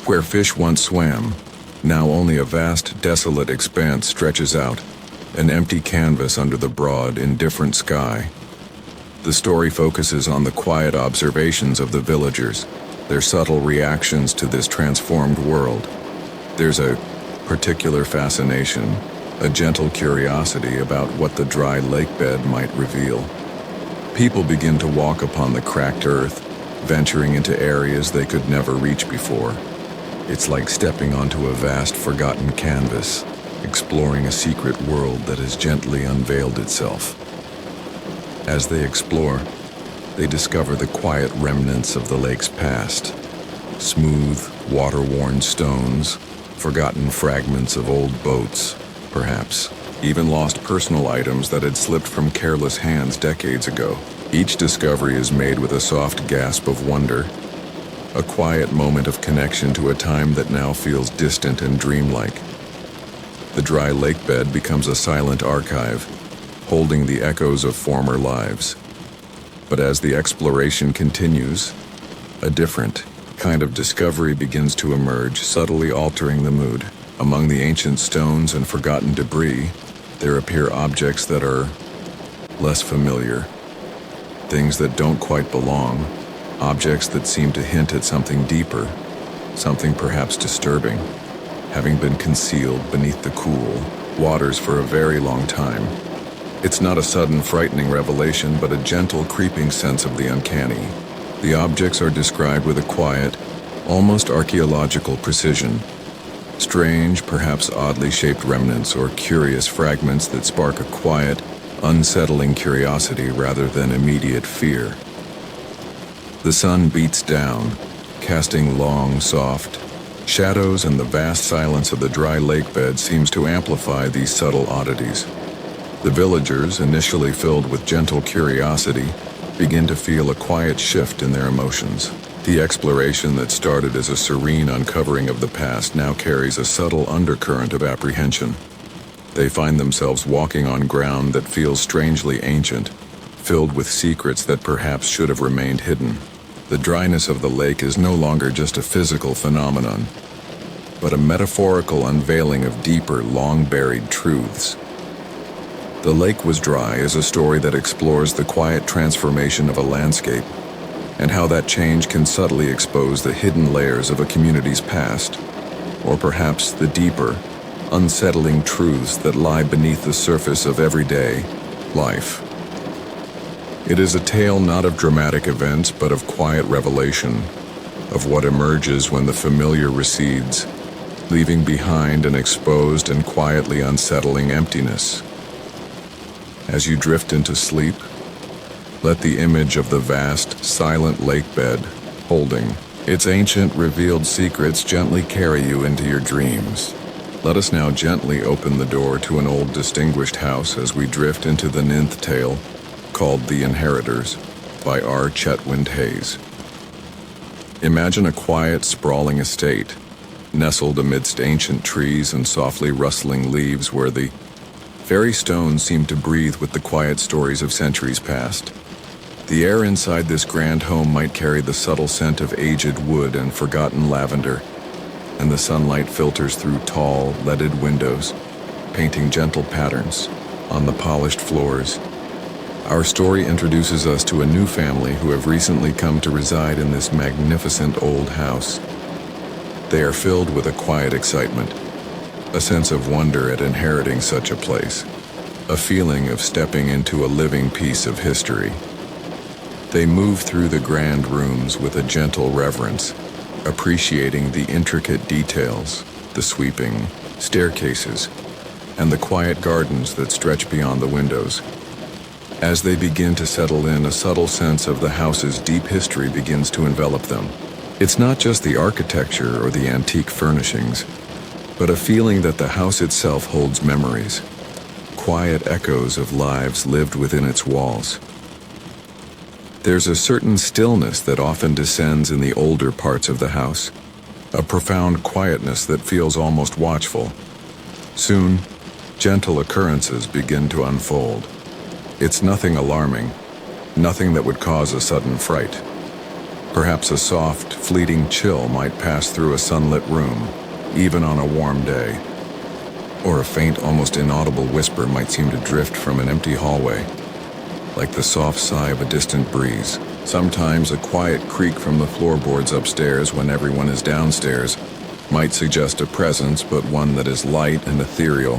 Where fish once swam, now only a vast, desolate expanse stretches out, an empty canvas under the broad, indifferent sky. The story focuses on the quiet observations of the villagers, their subtle reactions to this transformed world. There's a particular fascination, a gentle curiosity about what the dry lake bed might reveal. People begin to walk upon the cracked earth, venturing into areas they could never reach before. It's like stepping onto a vast, forgotten canvas, exploring a secret world that has gently unveiled itself. As they explore, they discover the quiet remnants of the lake's past. Smooth, water-worn stones, forgotten fragments of old boats, perhaps even lost personal items that had slipped from careless hands decades ago. Each discovery is made with a soft gasp of wonder, a quiet moment of connection to a time that now feels distant and dreamlike. The dry lake bed becomes a silent archive, holding the echoes of former lives. But as the exploration continues, a different kind of discovery begins to emerge, subtly altering the mood. Among the ancient stones and forgotten debris, there appear objects that are less familiar, things that don't quite belong, objects that seem to hint at something deeper, something perhaps disturbing, having been concealed beneath the cool waters for a very long time. It's not a sudden, frightening revelation, but a gentle, creeping sense of the uncanny. The objects are described with a quiet, almost archaeological precision. Strange, perhaps oddly shaped remnants or curious fragments that spark a quiet, unsettling curiosity rather than immediate fear. The sun beats down, casting long, soft shadows, and the vast silence of the dry lake bed seems to amplify these subtle oddities. The villagers, initially filled with gentle curiosity, begin to feel a quiet shift in their emotions. The exploration that started as a serene uncovering of the past now carries a subtle undercurrent of apprehension. They find themselves walking on ground that feels strangely ancient, filled with secrets that perhaps should have remained hidden. The dryness of the lake is no longer just a physical phenomenon, but a metaphorical unveiling of deeper, long-buried truths. The Lake Was Dry is a story that explores the quiet transformation of a landscape and how that change can subtly expose the hidden layers of a community's past, or perhaps the deeper, unsettling truths that lie beneath the surface of everyday life. It is a tale not of dramatic events, but of quiet revelation, of what emerges when the familiar recedes, leaving behind an exposed and quietly unsettling emptiness. As you drift into sleep, let the image of the vast, silent lake bed, holding its ancient, revealed secrets, gently carry you into your dreams. Let us now gently open the door to an old, distinguished house as we drift into the ninth tale, called The Inheritors, by R. Chetwynd Hayes. Imagine a quiet, sprawling estate, nestled amidst ancient trees and softly rustling leaves where the very stones seem to breathe with the quiet stories of centuries past. The air inside this grand home might carry the subtle scent of aged wood and forgotten lavender, and the sunlight filters through tall, leaded windows, painting gentle patterns on the polished floors. Our story introduces us to a new family who have recently come to reside in this magnificent old house. They are filled with a quiet excitement, a sense of wonder at inheriting such a place, a feeling of stepping into a living piece of history. They move through the grand rooms with a gentle reverence, appreciating the intricate details, the sweeping staircases, and the quiet gardens that stretch beyond the windows. As they begin to settle in, a subtle sense of the house's deep history begins to envelop them. It's not just the architecture or the antique furnishings, but a feeling that the house itself holds memories, quiet echoes of lives lived within its walls. There's a certain stillness that often descends in the older parts of the house, a profound quietness that feels almost watchful. Soon, gentle occurrences begin to unfold. It's nothing alarming, nothing that would cause a sudden fright. Perhaps a soft, fleeting chill might pass through a sunlit room, even on a warm day. Or a faint, almost inaudible whisper might seem to drift from an empty hallway, like the soft sigh of a distant breeze. Sometimes a quiet creak from the floorboards upstairs when everyone is downstairs might suggest a presence, but one that is light and ethereal,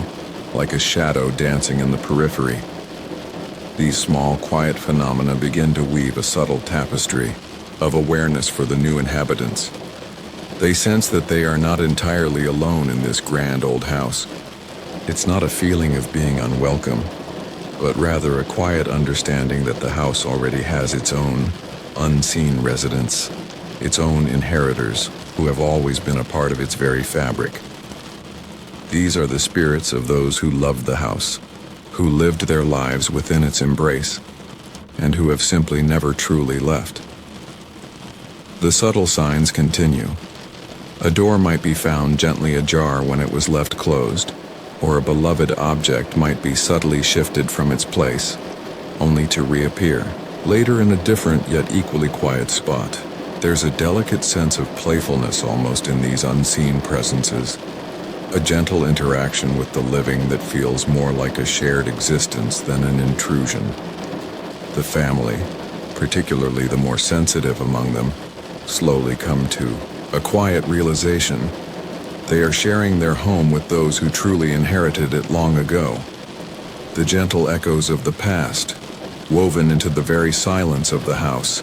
like a shadow dancing in the periphery. These small, quiet phenomena begin to weave a subtle tapestry of awareness for the new inhabitants. They sense that they are not entirely alone in this grand old house. It's not a feeling of being unwelcome, but rather a quiet understanding that the house already has its own unseen residents, its own inheritors who have always been a part of its very fabric. These are the spirits of those who loved the house, who lived their lives within its embrace, and who have simply never truly left. The subtle signs continue. A door might be found gently ajar when it was left closed, or a beloved object might be subtly shifted from its place, only to reappear, later in a different yet equally quiet spot. There's a delicate sense of playfulness almost in these unseen presences, a gentle interaction with the living that feels more like a shared existence than an intrusion. The family, particularly the more sensitive among them, slowly come to a quiet realization. They are sharing their home with those who truly inherited it long ago. The gentle echoes of the past, woven into the very silence of the house.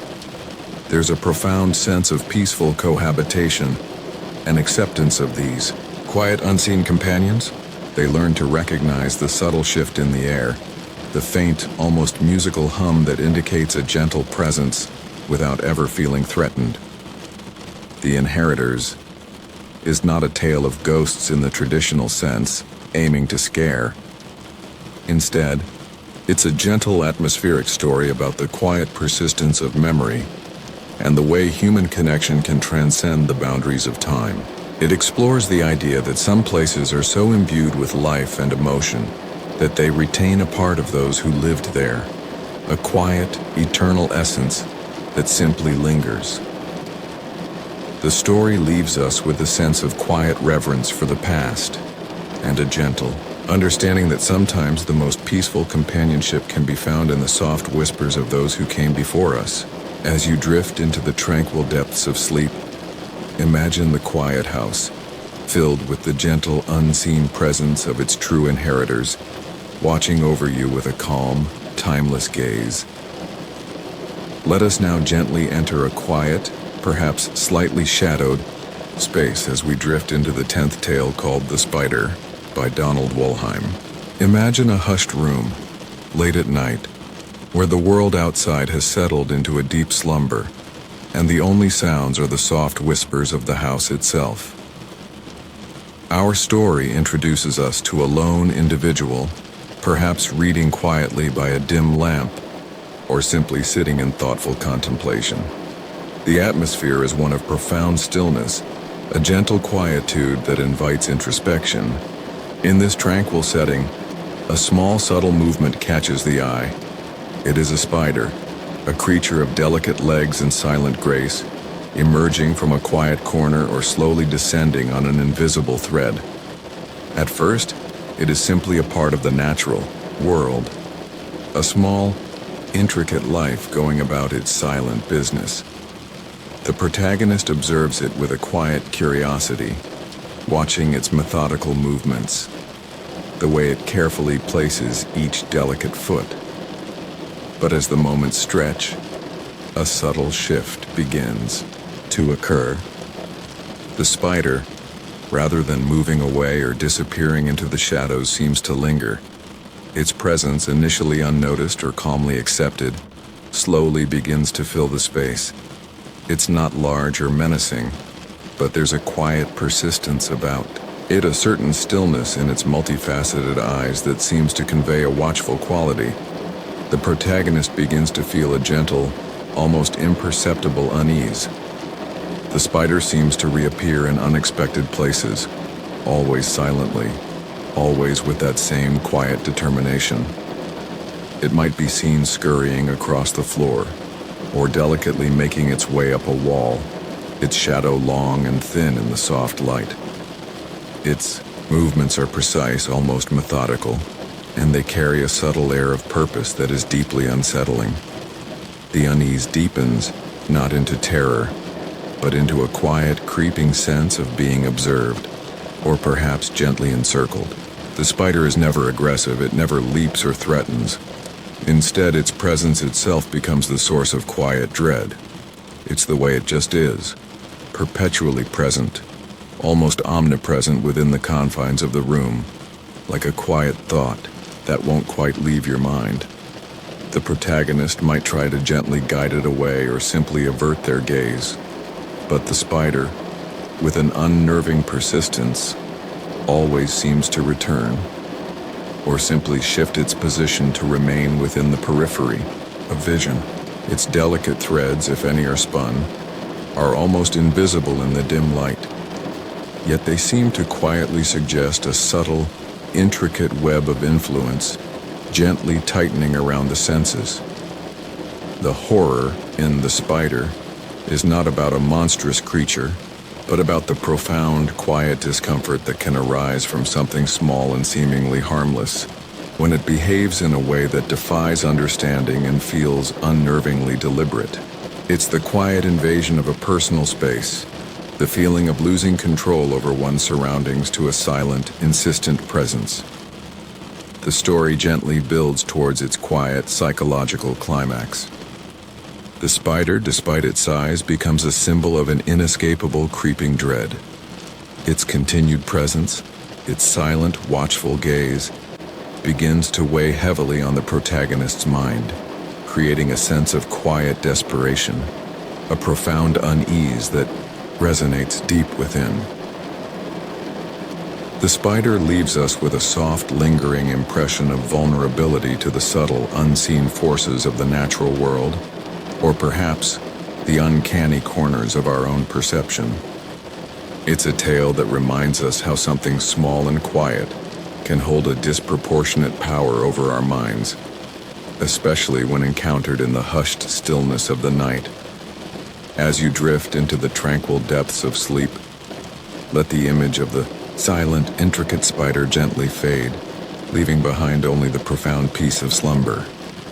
There's a profound sense of peaceful cohabitation and acceptance of these quiet, unseen companions. They learn to recognize the subtle shift in the air, the faint, almost musical hum that indicates a gentle presence without ever feeling threatened. The Inheritors is not a tale of ghosts in the traditional sense, aiming to scare. Instead, it's a gentle, atmospheric story about the quiet persistence of memory and the way human connection can transcend the boundaries of time. It explores the idea that some places are so imbued with life and emotion that they retain a part of those who lived there, a quiet, eternal essence that simply lingers. The story leaves us with a sense of quiet reverence for the past and a gentle understanding that sometimes the most peaceful companionship can be found in the soft whispers of those who came before us. As you drift into the tranquil depths of sleep, imagine the quiet house, filled with the gentle, unseen presence of its true inheritors, watching over you with a calm, timeless gaze. Let us now gently enter a quiet, perhaps slightly shadowed, space as we drift into the 10th tale called The Spider by Donald Wollheim. Imagine a hushed room, late at night, where the world outside has settled into a deep slumber, and the only sounds are the soft whispers of the house itself. Our story introduces us to a lone individual, perhaps reading quietly by a dim lamp, or simply sitting in thoughtful contemplation. The atmosphere is one of profound stillness, a gentle quietude that invites introspection. In this tranquil setting, a small, subtle movement catches the eye. It is a spider, a creature of delicate legs and silent grace, emerging from a quiet corner or slowly descending on an invisible thread. At first, it is simply a part of the natural world, a small, intricate life going about its silent business. The protagonist observes it with a quiet curiosity, watching its methodical movements, the way it carefully places each delicate foot. But as the moments stretch, a subtle shift begins to occur. The spider, rather than moving away or disappearing into the shadows, seems to linger. Its presence, initially unnoticed or calmly accepted, slowly begins to fill the space. It's not large or menacing, but there's a quiet persistence about it, a certain stillness in its multifaceted eyes that seems to convey a watchful quality. The protagonist begins to feel a gentle, almost imperceptible unease. The spider seems to reappear in unexpected places, always silently, always with that same quiet determination. It might be seen scurrying across the floor, or delicately making its way up a wall, its shadow long and thin in the soft light. Its movements are precise, almost methodical, and they carry a subtle air of purpose that is deeply unsettling. The unease deepens, not into terror, but into a quiet, creeping sense of being observed, or perhaps gently encircled. The spider is never aggressive, it never leaps or threatens. Instead, its presence itself becomes the source of quiet dread. It's the way it just is, perpetually present, almost omnipresent within the confines of the room, like a quiet thought that won't quite leave your mind. The protagonist might try to gently guide it away or simply avert their gaze, but the spider, with an unnerving persistence, always seems to return, or simply shift its position to remain within the periphery of vision. Its delicate threads, if any are spun, are almost invisible in the dim light, yet they seem to quietly suggest a subtle, intricate web of influence, gently tightening around the senses. The horror in the spider is not about a monstrous creature, but about the profound, quiet discomfort that can arise from something small and seemingly harmless, when it behaves in a way that defies understanding and feels unnervingly deliberate. It's the quiet invasion of a personal space, the feeling of losing control over one's surroundings to a silent, insistent presence. The story gently builds towards its quiet, psychological climax. The spider, despite its size, becomes a symbol of an inescapable, creeping dread. Its continued presence, its silent, watchful gaze, begins to weigh heavily on the protagonist's mind, creating a sense of quiet desperation, a profound unease that resonates deep within. The spider leaves us with a soft, lingering impression of vulnerability to the subtle, unseen forces of the natural world, or perhaps the uncanny corners of our own perception. It's a tale that reminds us how something small and quiet can hold a disproportionate power over our minds, especially when encountered in the hushed stillness of the night. As you drift into the tranquil depths of sleep, let the image of the silent, intricate spider gently fade, leaving behind only the profound peace of slumber.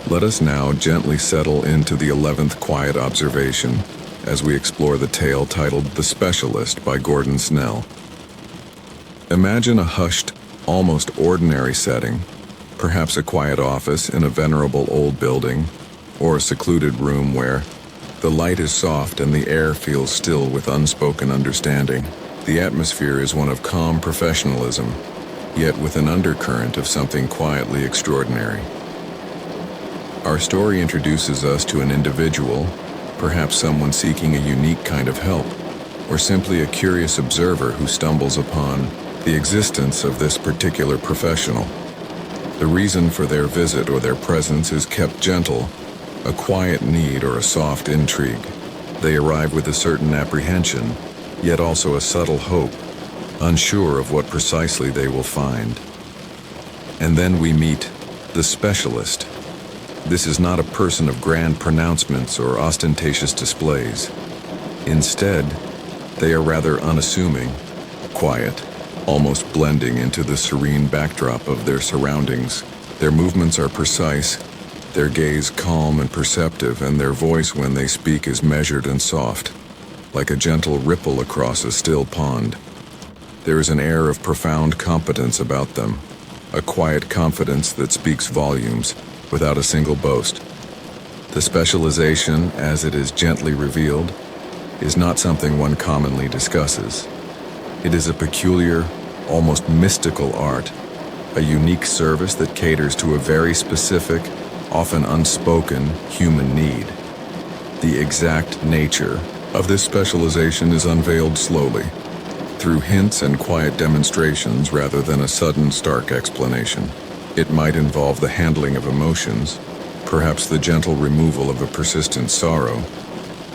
Let us now gently settle into the 11th quiet observation as we explore the tale titled The Specialist by Gordon Snell. Imagine a hushed, almost ordinary setting, perhaps a quiet office in a venerable old building, or a secluded room where the light is soft and the air feels still with unspoken understanding. The atmosphere is one of calm professionalism, yet with an undercurrent of something quietly extraordinary. Our story introduces us to an individual, perhaps someone seeking a unique kind of help, or simply a curious observer who stumbles upon the existence of this particular professional. The reason for their visit or their presence is kept gentle, a quiet need or a soft intrigue. They arrive with a certain apprehension, yet also a subtle hope, unsure of what precisely they will find. And then we meet the specialist. This is not a person of grand pronouncements or ostentatious displays. Instead, they are rather unassuming, quiet, almost blending into the serene backdrop of their surroundings. Their movements are precise, their gaze calm and perceptive, and their voice when they speak is measured and soft, like a gentle ripple across a still pond. There is an air of profound competence about them, a quiet confidence that speaks volumes without a single boast. The specialization, as it is gently revealed, is not something one commonly discusses. It is a peculiar, almost mystical art, a unique service that caters to a very specific, often unspoken human need. The exact nature of this specialization is unveiled slowly, through hints and quiet demonstrations rather than a sudden, stark explanation. It might involve the handling of emotions, perhaps the gentle removal of a persistent sorrow,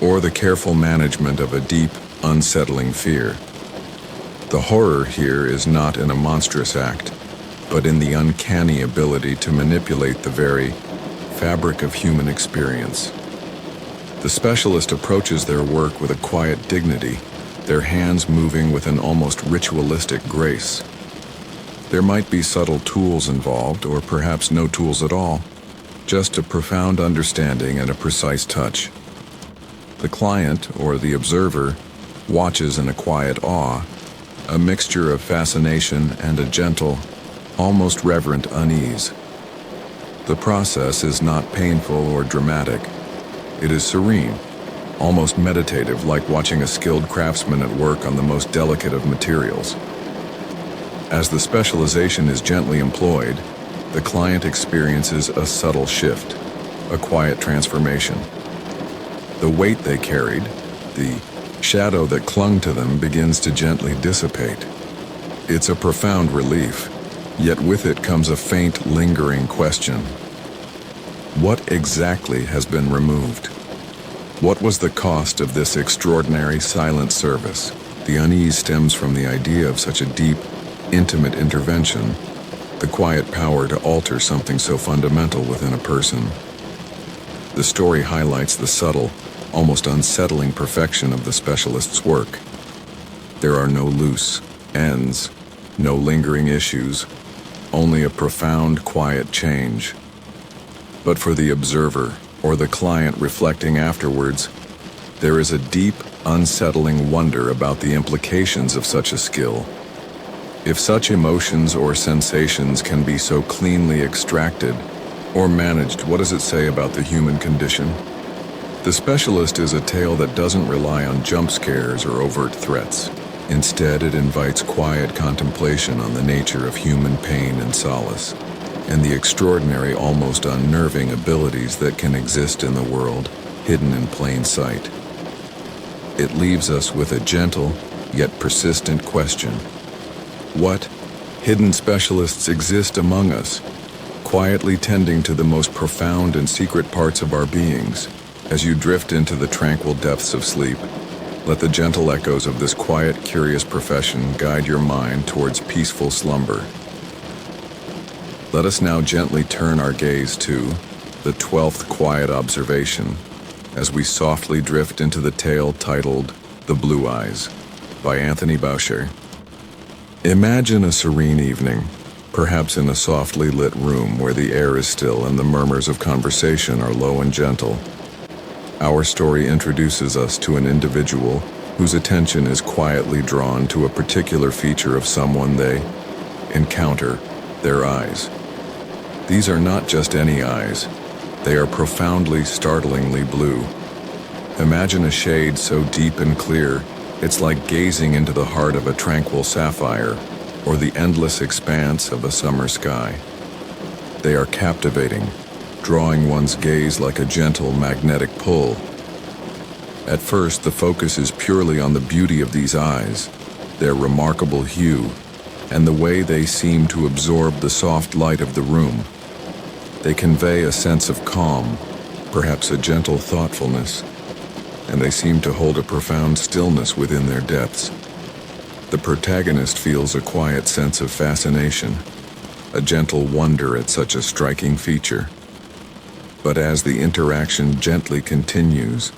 or the careful management of a deep, unsettling fear. The horror here is not in a monstrous act, but in the uncanny ability to manipulate the very fabric of human experience. The specialist approaches their work with a quiet dignity, their hands moving with an almost ritualistic grace. There might be subtle tools involved, or perhaps no tools at all, just a profound understanding and a precise touch. The client, or the observer, watches in a quiet awe, a mixture of fascination and a gentle, almost reverent unease. The process is not painful or dramatic. It is serene, almost meditative, like watching a skilled craftsman at work on the most delicate of materials. As the specialization is gently employed, the client experiences a subtle shift, a quiet transformation. The weight they carried, the shadow that clung to them, begins to gently dissipate. It's a profound relief, yet with it comes a faint, lingering question. What exactly has been removed? What was the cost of this extraordinary silent service? The unease stems from the idea of such a deep, intimate intervention, the quiet power to alter something so fundamental within a person. The story highlights the subtle, almost unsettling perfection of the specialist's work. There are no loose ends, no lingering issues, only a profound, quiet change. But for the observer, or the client reflecting afterwards, there is a deep, unsettling wonder about the implications of such a skill. If such emotions or sensations can be so cleanly extracted or managed, what does it say about the human condition? The Specialist is a tale that doesn't rely on jump scares or overt threats. Instead, it invites quiet contemplation on the nature of human pain and solace, and the extraordinary, almost unnerving abilities that can exist in the world, hidden in plain sight. It leaves us with a gentle, yet persistent question. What hidden specialists exist among us, quietly tending to the most profound and secret parts of our beings? As you drift into the tranquil depths of sleep, let the gentle echoes of this quiet, curious profession guide your mind towards peaceful slumber. Let us now gently turn our gaze to the 12th quiet observation as we softly drift into the tale titled The Blue Eyes by Anthony Boucher. Imagine a serene evening, perhaps in a softly lit room where the air is still and the murmurs of conversation are low and gentle. Our story introduces us to an individual whose attention is quietly drawn to a particular feature of someone they encounter, their eyes. These are not just any eyes. They are profoundly, startlingly blue. Imagine a shade so deep and clear, it's like gazing into the heart of a tranquil sapphire or the endless expanse of a summer sky. They are captivating, drawing one's gaze like a gentle magnetic pull. At first, the focus is purely on the beauty of these eyes, their remarkable hue, and the way they seem to absorb the soft light of the room. They convey a sense of calm, perhaps a gentle thoughtfulness, and they seem to hold a profound stillness within their depths. The protagonist feels a quiet sense of fascination, a gentle wonder at such a striking feature. But as the interaction gently continues,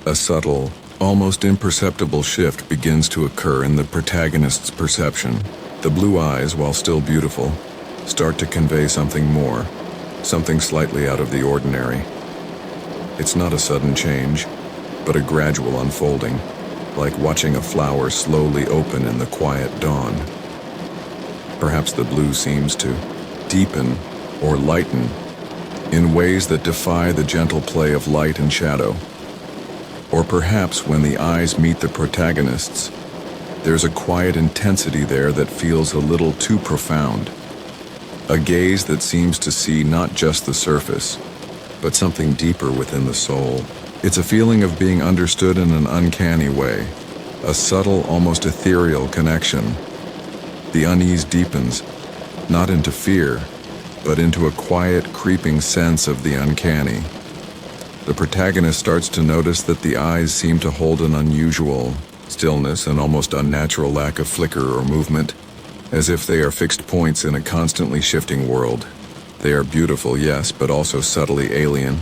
a subtle, almost imperceptible shift begins to occur in the protagonist's perception. The blue eyes, while still beautiful, start to convey something more, something slightly out of the ordinary. It's not a sudden change, but a gradual unfolding, like watching a flower slowly open in the quiet dawn. Perhaps the blue seems to deepen or lighten in ways that defy the gentle play of light and shadow. Or perhaps when the eyes meet the protagonists, there's a quiet intensity there that feels a little too profound. A gaze that seems to see not just the surface, but something deeper within the soul. It's a feeling of being understood in an uncanny way, a subtle, almost ethereal connection. The unease deepens, not into fear, but into a quiet, creeping sense of the uncanny. The protagonist starts to notice that the eyes seem to hold an unusual stillness and almost unnatural lack of flicker or movement, as if they are fixed points in a constantly shifting world. They are beautiful, yes, but also subtly alien,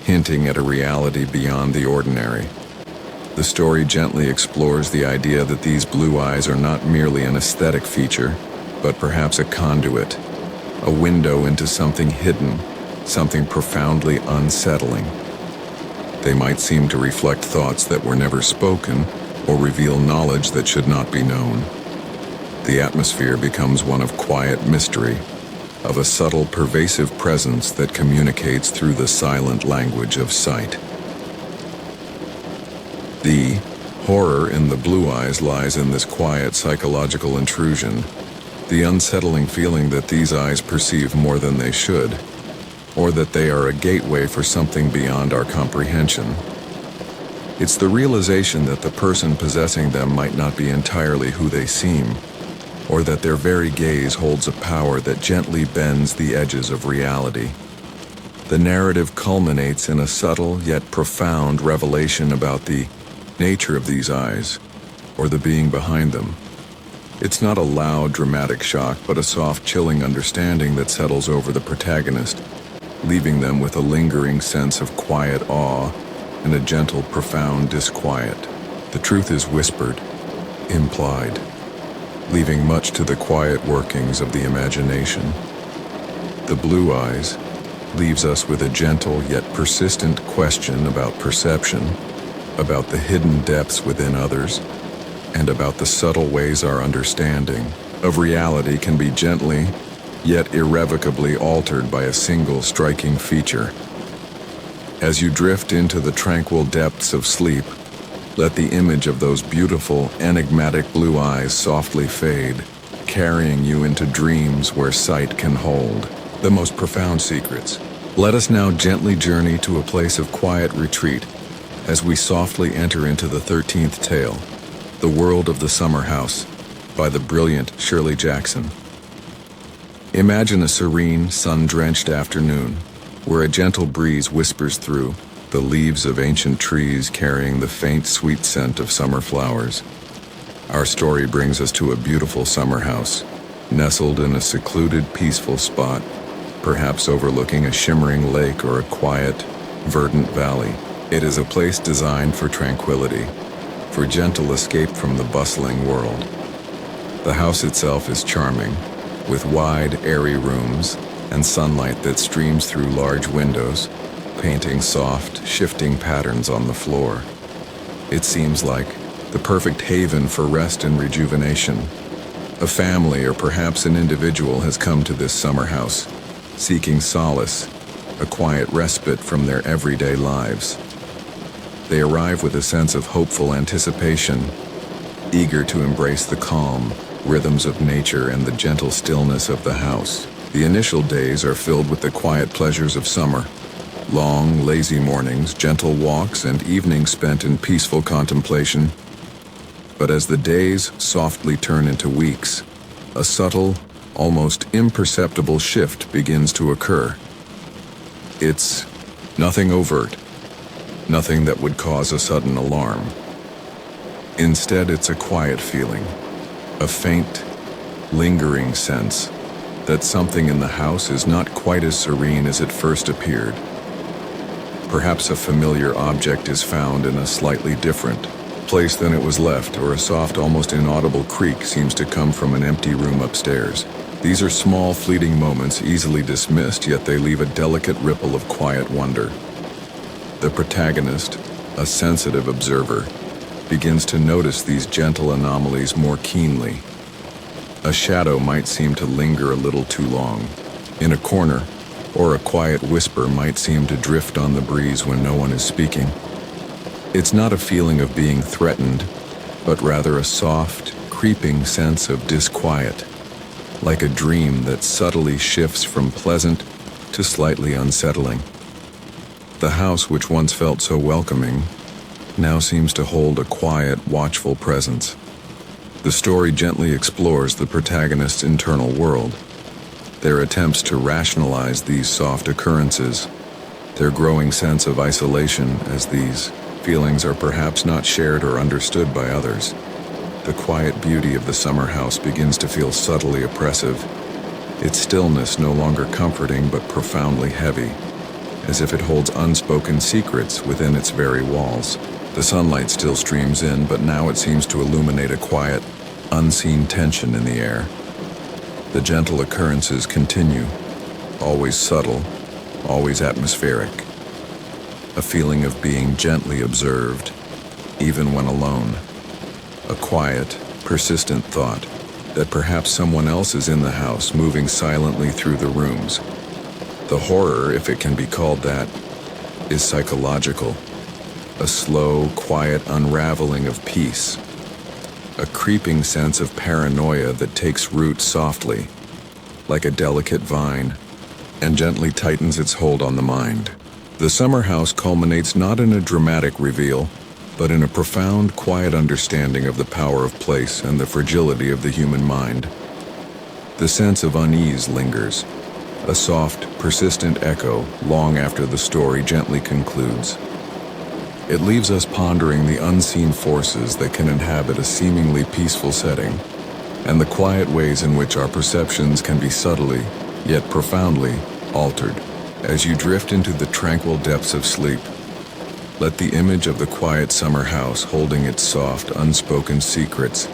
hinting at a reality beyond the ordinary. The story gently explores the idea that these blue eyes are not merely an aesthetic feature, but perhaps a conduit, a window into something hidden, something profoundly unsettling. They might seem to reflect thoughts that were never spoken, or reveal knowledge that should not be known. The atmosphere becomes one of quiet mystery, of a subtle, pervasive presence that communicates through the silent language of sight. The horror in the blue eyes lies in this quiet psychological intrusion, the unsettling feeling that these eyes perceive more than they should, or that they are a gateway for something beyond our comprehension. It's the realization that the person possessing them might not be entirely who they seem, or that their very gaze holds a power that gently bends the edges of reality. The narrative culminates in a subtle yet profound revelation about the nature of these eyes, or the being behind them. It's not a loud, dramatic shock, but a soft, chilling understanding that settles over the protagonist, leaving them with a lingering sense of quiet awe and a gentle, profound disquiet. The truth is whispered, implied, leaving much to the quiet workings of the imagination. The blue eyes leaves us with a gentle yet persistent question about perception, about the hidden depths within others, and about the subtle ways our understanding of reality can be gently yet irrevocably altered by a single striking feature. As you drift into the tranquil depths of sleep, let the image of those beautiful, enigmatic blue eyes softly fade, carrying you into dreams where sight can hold the most profound secrets. Let us now gently journey to a place of quiet retreat as we softly enter into the 13th tale, The World of the Summer House, by the brilliant Shirley Jackson. Imagine a serene, sun-drenched afternoon, where a gentle breeze whispers through the leaves of ancient trees carrying the faint, sweet scent of summer flowers. Our story brings us to a beautiful summer house, nestled in a secluded, peaceful spot, perhaps overlooking a shimmering lake or a quiet, verdant valley. It is a place designed for tranquility, for gentle escape from the bustling world. The house itself is charming, with wide, airy rooms and sunlight that streams through large windows, painting soft, shifting patterns on the floor. It seems like the perfect haven for rest and rejuvenation. A family or perhaps an individual has come to this summer house, seeking solace, a quiet respite from their everyday lives. They arrive with a sense of hopeful anticipation, eager to embrace the calm rhythms of nature and the gentle stillness of the house. The initial days are filled with the quiet pleasures of summer. Long, lazy mornings, gentle walks, and evenings spent in peaceful contemplation. But as the days softly turn into weeks, a subtle, almost imperceptible shift begins to occur. It's nothing overt, nothing that would cause a sudden alarm. Instead, it's a quiet feeling, a faint, lingering sense that something in the house is not quite as serene as it first appeared. Perhaps a familiar object is found in a slightly different place than it was left, or a soft, almost inaudible creak seems to come from an empty room upstairs. These are small, fleeting moments easily dismissed, yet they leave a delicate ripple of quiet wonder. The protagonist, a sensitive observer, begins to notice these gentle anomalies more keenly. A shadow might seem to linger a little too long in a corner, or a quiet whisper might seem to drift on the breeze when no one is speaking. It's not a feeling of being threatened, but rather a soft, creeping sense of disquiet, like a dream that subtly shifts from pleasant to slightly unsettling. The house, which once felt so welcoming, now seems to hold a quiet, watchful presence. The story gently explores the protagonist's internal world, their attempts to rationalize these soft occurrences, their growing sense of isolation as these feelings are perhaps not shared or understood by others. The quiet beauty of the summer house begins to feel subtly oppressive, its stillness no longer comforting but profoundly heavy, as if it holds unspoken secrets within its very walls. The sunlight still streams in, but now it seems to illuminate a quiet, unseen tension in the air. The gentle occurrences continue, always subtle, always atmospheric. A feeling of being gently observed, even when alone. A quiet, persistent thought that perhaps someone else is in the house, moving silently through the rooms. The horror, if it can be called that, is psychological. A slow, quiet unraveling of peace. A creeping sense of paranoia that takes root softly, like a delicate vine, and gently tightens its hold on the mind. The summer house culminates not in a dramatic reveal, but in a profound, quiet understanding of the power of place and the fragility of the human mind. The sense of unease lingers, a soft, persistent echo long after the story gently concludes. It leaves us pondering the unseen forces that can inhabit a seemingly peaceful setting, and the quiet ways in which our perceptions can be subtly, yet profoundly, altered. As you drift into the tranquil depths of sleep, let the image of the quiet summer house holding its soft, unspoken secrets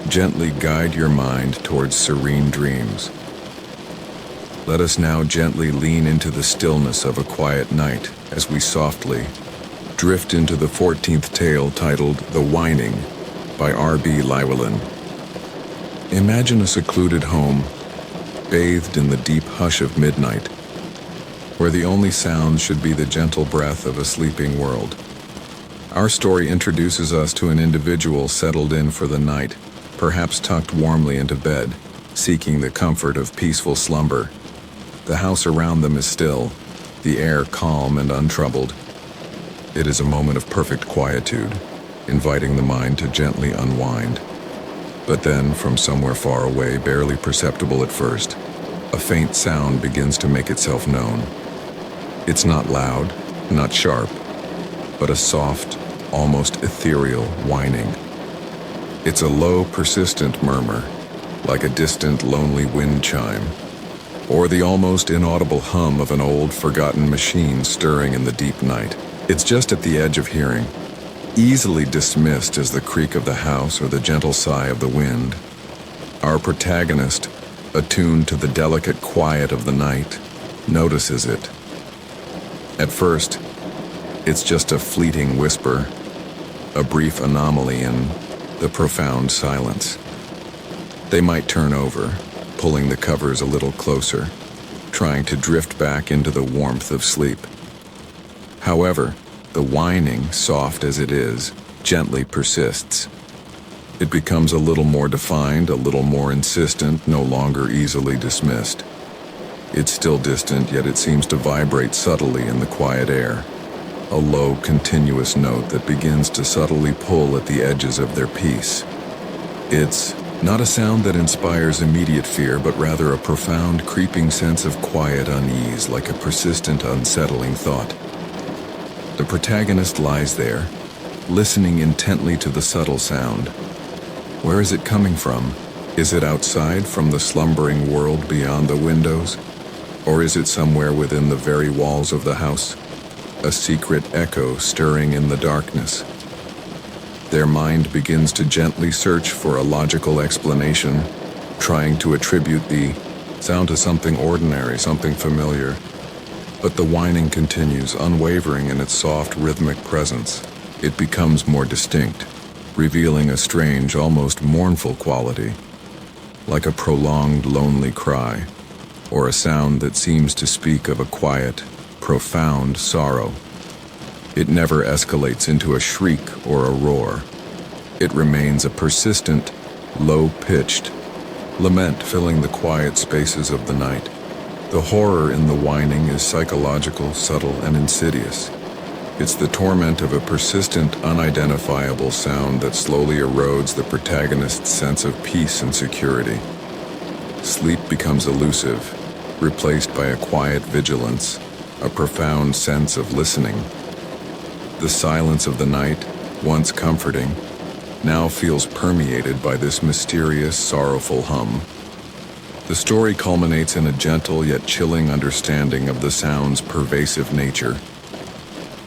gently guide your mind towards serene dreams. Let us now gently lean into the stillness of a quiet night as we softly drift into the 14th tale titled The Whining by R.B. Llewellyn. Imagine a secluded home, bathed in the deep hush of midnight, where the only sound should be the gentle breath of a sleeping world. Our story introduces us to an individual settled in for the night, perhaps tucked warmly into bed, seeking the comfort of peaceful slumber. The house around them is still, the air calm and untroubled. It is a moment of perfect quietude, inviting the mind to gently unwind. But then, from somewhere far away, barely perceptible at first, a faint sound begins to make itself known. It's not loud, not sharp, but a soft, almost ethereal whining. It's a low, persistent murmur, like a distant, lonely wind chime, or the almost inaudible hum of an old, forgotten machine stirring in the deep night. It's just at the edge of hearing, easily dismissed as the creak of the house or the gentle sigh of the wind. Our protagonist, attuned to the delicate quiet of the night, notices it. At first, it's just a fleeting whisper, a brief anomaly in the profound silence. They might turn over, pulling the covers a little closer, trying to drift back into the warmth of sleep. However, the whining, soft as it is, gently persists. It becomes a little more defined, a little more insistent, no longer easily dismissed. It's still distant, yet it seems to vibrate subtly in the quiet air, a low, continuous note that begins to subtly pull at the edges of their peace. It's not a sound that inspires immediate fear, but rather a profound, creeping sense of quiet unease, like a persistent, unsettling thought. The protagonist lies there, listening intently to the subtle sound. Where is it coming from? Is it outside from the slumbering world beyond the windows? Or is it somewhere within the very walls of the house? A secret echo stirring in the darkness. Their mind begins to gently search for a logical explanation, trying to attribute the sound to something ordinary, something familiar. But the whining continues, unwavering in its soft, rhythmic presence. It becomes more distinct, revealing a strange, almost mournful quality, like a prolonged, lonely cry, or a sound that seems to speak of a quiet, profound sorrow. It never escalates into a shriek or a roar. It remains a persistent, low-pitched lament filling the quiet spaces of the night. The horror in the whining is psychological, subtle, and insidious. It's the torment of a persistent, unidentifiable sound that slowly erodes the protagonist's sense of peace and security. Sleep becomes elusive, replaced by a quiet vigilance, a profound sense of listening. The silence of the night, once comforting, now feels permeated by this mysterious, sorrowful hum. The story culminates in a gentle yet chilling understanding of the sound's pervasive nature.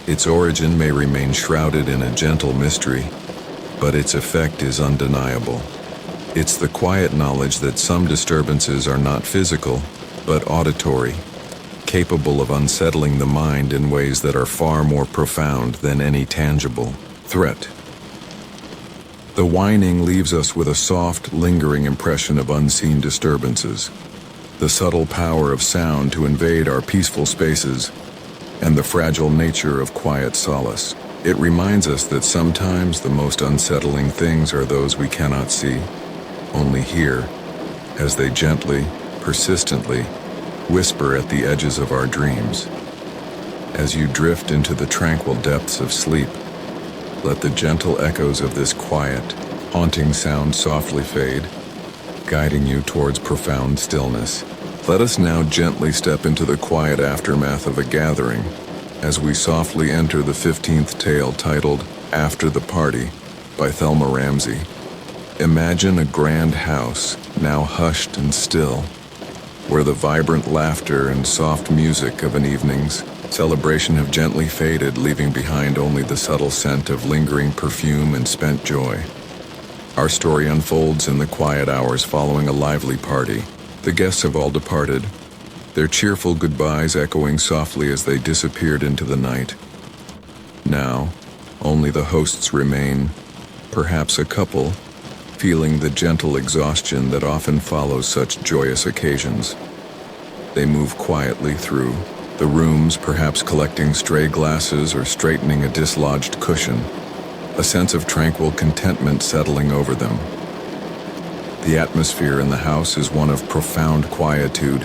Its origin may remain shrouded in a gentle mystery, but its effect is undeniable. It's the quiet knowledge that some disturbances are not physical, but auditory, capable of unsettling the mind in ways that are far more profound than any tangible threat. The whining leaves us with a soft, lingering impression of unseen disturbances, the subtle power of sound to invade our peaceful spaces, and the fragile nature of quiet solace. It reminds us that sometimes the most unsettling things are those we cannot see, only hear, as they gently, persistently, whisper at the edges of our dreams. As you drift into the tranquil depths of sleep, let the gentle echoes of this quiet, haunting sound softly fade, guiding you towards profound stillness. Let us now gently step into the quiet aftermath of a gathering, as we softly enter the 15th tale titled After the Party by Thelma Ramsey. Imagine a grand house, now hushed and still, where the vibrant laughter and soft music of an evening's celebration have gently faded, leaving behind only the subtle scent of lingering perfume and spent joy. Our story unfolds in the quiet hours following a lively party. The guests have all departed, their cheerful goodbyes echoing softly as they disappeared into the night. Now, only the hosts remain, perhaps a couple, feeling the gentle exhaustion that often follows such joyous occasions. They move quietly through the rooms, perhaps collecting stray glasses or straightening a dislodged cushion, a sense of tranquil contentment settling over them. The atmosphere in the house is one of profound quietude,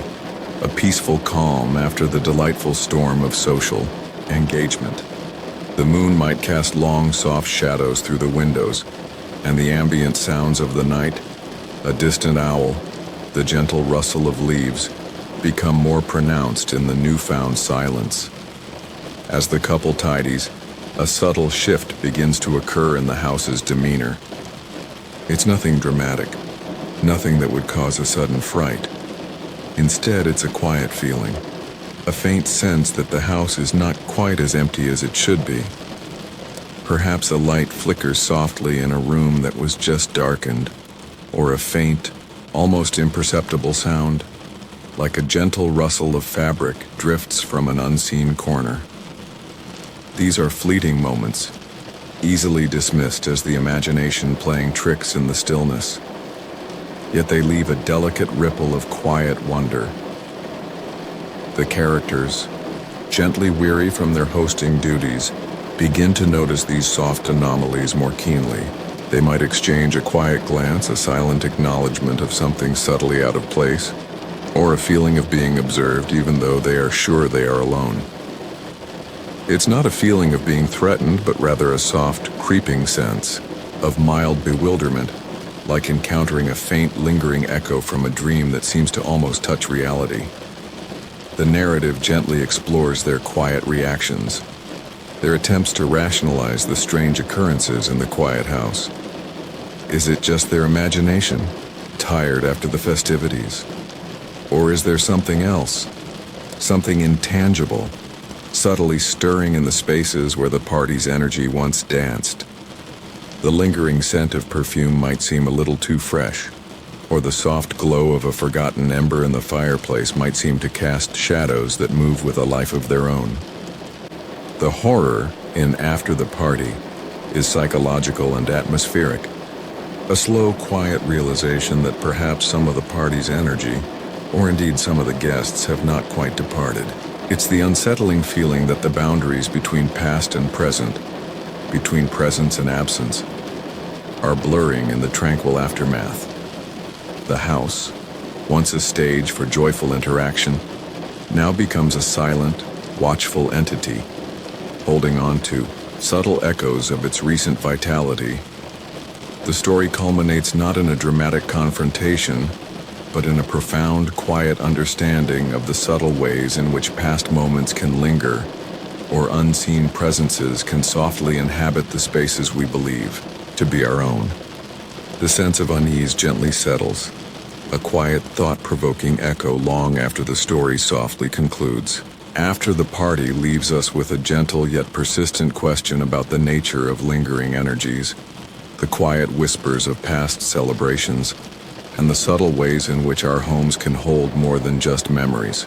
a peaceful calm after the delightful storm of social engagement. The moon might cast long, soft shadows through the windows, and the ambient sounds of the night, a distant owl, the gentle rustle of leaves, become more pronounced in the newfound silence. As the couple tidies, a subtle shift begins to occur in the house's demeanor. It's nothing dramatic, nothing that would cause a sudden fright. Instead, it's a quiet feeling, a faint sense that the house is not quite as empty as it should be. Perhaps a light flickers softly in a room that was just darkened, or a faint, almost imperceptible sound, like a gentle rustle of fabric, drifts from an unseen corner. These are fleeting moments, easily dismissed as the imagination playing tricks in the stillness. Yet they leave a delicate ripple of quiet wonder. The characters, gently weary from their hosting duties, begin to notice these soft anomalies more keenly. They might exchange a quiet glance, a silent acknowledgement of something subtly out of place, or a feeling of being observed even though they are sure they are alone. It's not a feeling of being threatened, but rather a soft, creeping sense of mild bewilderment, like encountering a faint, lingering echo from a dream that seems to almost touch reality. The narrative gently explores their quiet reactions, their attempts to rationalize the strange occurrences in the quiet house. Is it just their imagination, tired after the festivities? Or is there something else, something intangible, subtly stirring in the spaces where the party's energy once danced? The lingering scent of perfume might seem a little too fresh, or the soft glow of a forgotten ember in the fireplace might seem to cast shadows that move with a life of their own. The horror in After the Party is psychological and atmospheric, a slow, quiet realization that perhaps some of the party's energy, or indeed some of the guests, have not quite departed. It's the unsettling feeling that the boundaries between past and present, between presence and absence, are blurring in the tranquil aftermath. The house, once a stage for joyful interaction, now becomes a silent, watchful entity, holding on to subtle echoes of its recent vitality. The story culminates not in a dramatic confrontation, but in a profound, quiet understanding of the subtle ways in which past moments can linger, or unseen presences can softly inhabit the spaces we believe to be our own. The sense of unease gently settles, a quiet, thought-provoking echo long after the story softly concludes. After the Party leaves us with a gentle yet persistent question about the nature of lingering energies, the quiet whispers of past celebrations, and the subtle ways in which our homes can hold more than just memories.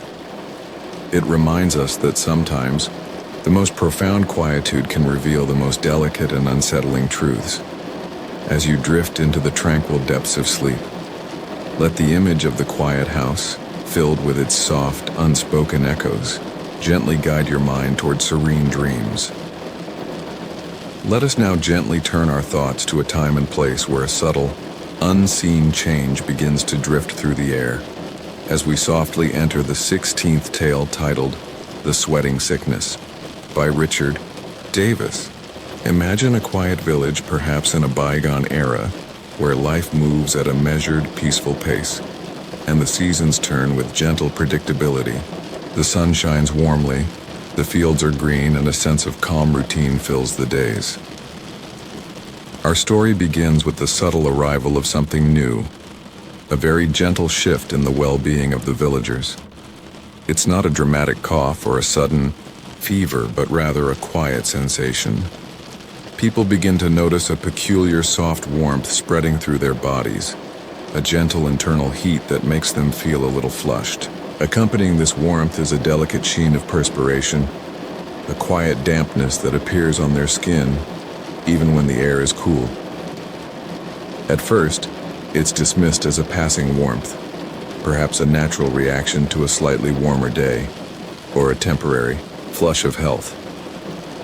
It reminds us that sometimes the most profound quietude can reveal the most delicate and unsettling truths. As you drift into the tranquil depths of sleep, let the image of the quiet house, filled with its soft, unspoken echoes, gently guide your mind toward serene dreams. Let us now gently turn our thoughts to a time and place where a subtle, unseen change begins to drift through the air, as we softly enter the 16th tale titled The Sweating Sickness by Richard Davis. Imagine a quiet village, perhaps in a bygone era, where life moves at a measured, peaceful pace, and the seasons turn with gentle predictability. The sun shines warmly, the fields are green, and a sense of calm routine fills the days. Our story begins with the subtle arrival of something new, a very gentle shift in the well-being of the villagers. It's not a dramatic cough or a sudden fever, but rather a quiet sensation. People begin to notice a peculiar soft warmth spreading through their bodies, a gentle internal heat that makes them feel a little flushed. Accompanying this warmth is a delicate sheen of perspiration, a quiet dampness that appears on their skin even when the air is cool. At first, it's dismissed as a passing warmth, perhaps a natural reaction to a slightly warmer day, or a temporary flush of health.